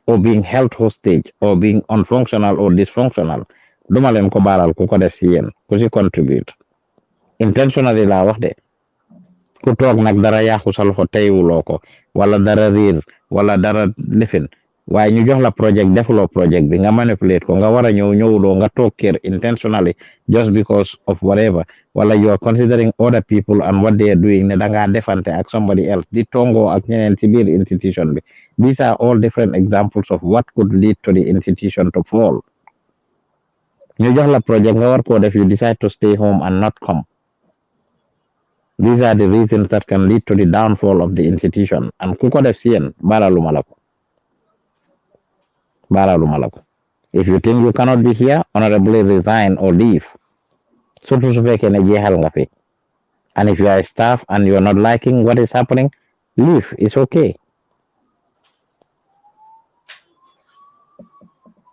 or being held hostage or being unfunctional or dysfunctional. Duma len ko baral ku ko def ci yeen ku ci contribute intentionally la wax de ku tok nak dara yaxu sa loxo teywuloo ko wala dara riir wala dara lifin waaye ñu jox la project defuloo project bi nga manipulate ko nga war a ñëwuloo nga toog kër intentionally just because of whatever wala you are considering other people and what they are doing ne da ngaa defante ak somebody else di tongoo ak ñeneen ci biir institution bi. These are all different examples of what could lead to the institution to fall. ñu jox la project nga war koo def, you decide to stay home and not come. These are the reasons that can lead to the downfall of the institution. And ku ko def ci yéen balaluma la ko. If you think you cannot be here, honorably resign or leave. Surtout su fekkee ne jeexal nga fi. And if you are a staff and you are not liking what is happening, leave. It's okay.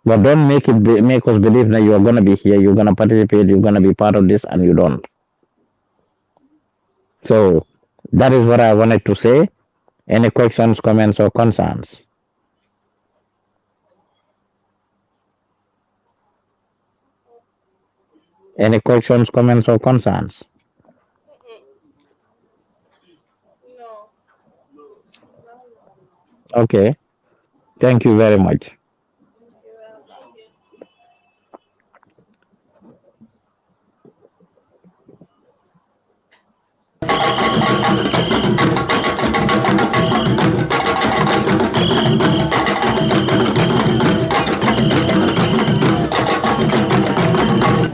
But don't make us believe that you are going to be here, you're going to participate, you're going to be part of this, and you don't. So that is what I wanted to say. Any questions, comments, or concerns? Any questions, comments, or concerns? No. Okay. Thank you very much.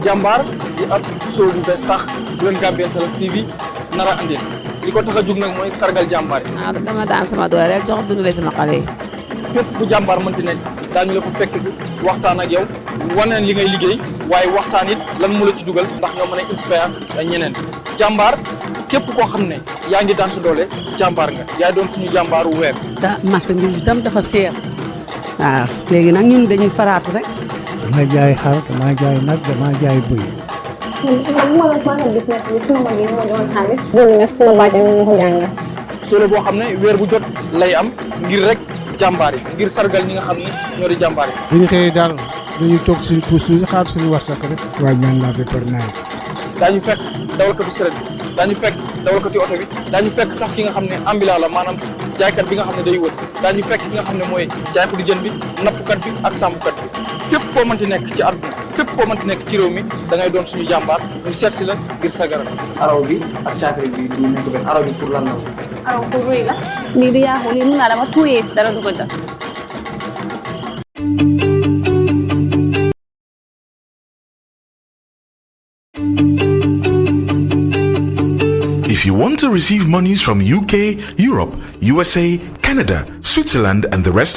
Jambar di ab show bu bees tax bu leen Gambian Talents TV nara andil li ko tax a jug nag mooy sargal jàmbaar yi. dama daan sama doole rek jox dundale sama xale yi. fépp fu jàmbaar mën ci nekk daañu la fa fekk si waxtaan ak yow waneen li ngay liggéey waaye waxtaan it lan mu la ci dugal ndax ñoo mën a inspire ñeneen. jàmbaar képp koo xam ne yaa ngi daan sa doole jàmbaar nga yaay doon suñu jàmbaaru weer. marchandise bi tam dafa seer. waaw léegi nag ñun dañuy faraatu rek. dama jaay xar dama jaay nag dama jaay bëy. business bi suma mag yi moo doon xaalis loolu nag suma bàjjen moo ko jàngal solo boo xam ne weer bu jot lay am ngir rek jàmbaar yi ngir sargal ñi nga xam ne ñoo di jàmbaar yi bu ñu xëyee daal dañuy toog suñu puus tuuti xaar suñu warsak rek waaye ñaan laa fi par nawet daañu fekk dawalkatu saret bi daañu fekk dawalkatu oto bi daañu fekk sax ki nga xam ne ambulant la maanaam jaaykat bi nga xam ne day wër daañu fekk ki nga xam ne mooy jaaykatu jën bi nappkat bi ak sàmmkat bi fépp foo mënti nekk ci àdduna fépp foo mënti nekk ci réew mi da ngay doon suñu jàmbaar ñu seet si la ngir sagaral araw bi ak caakiri bi du nekk benn araw bi pour lan la araw pour ruy la lii du yaaxu lii mun naa dama 2 years dara du ko def If you want to receive monies from UK, Europe, USA, Canada, Switzerland, and the rest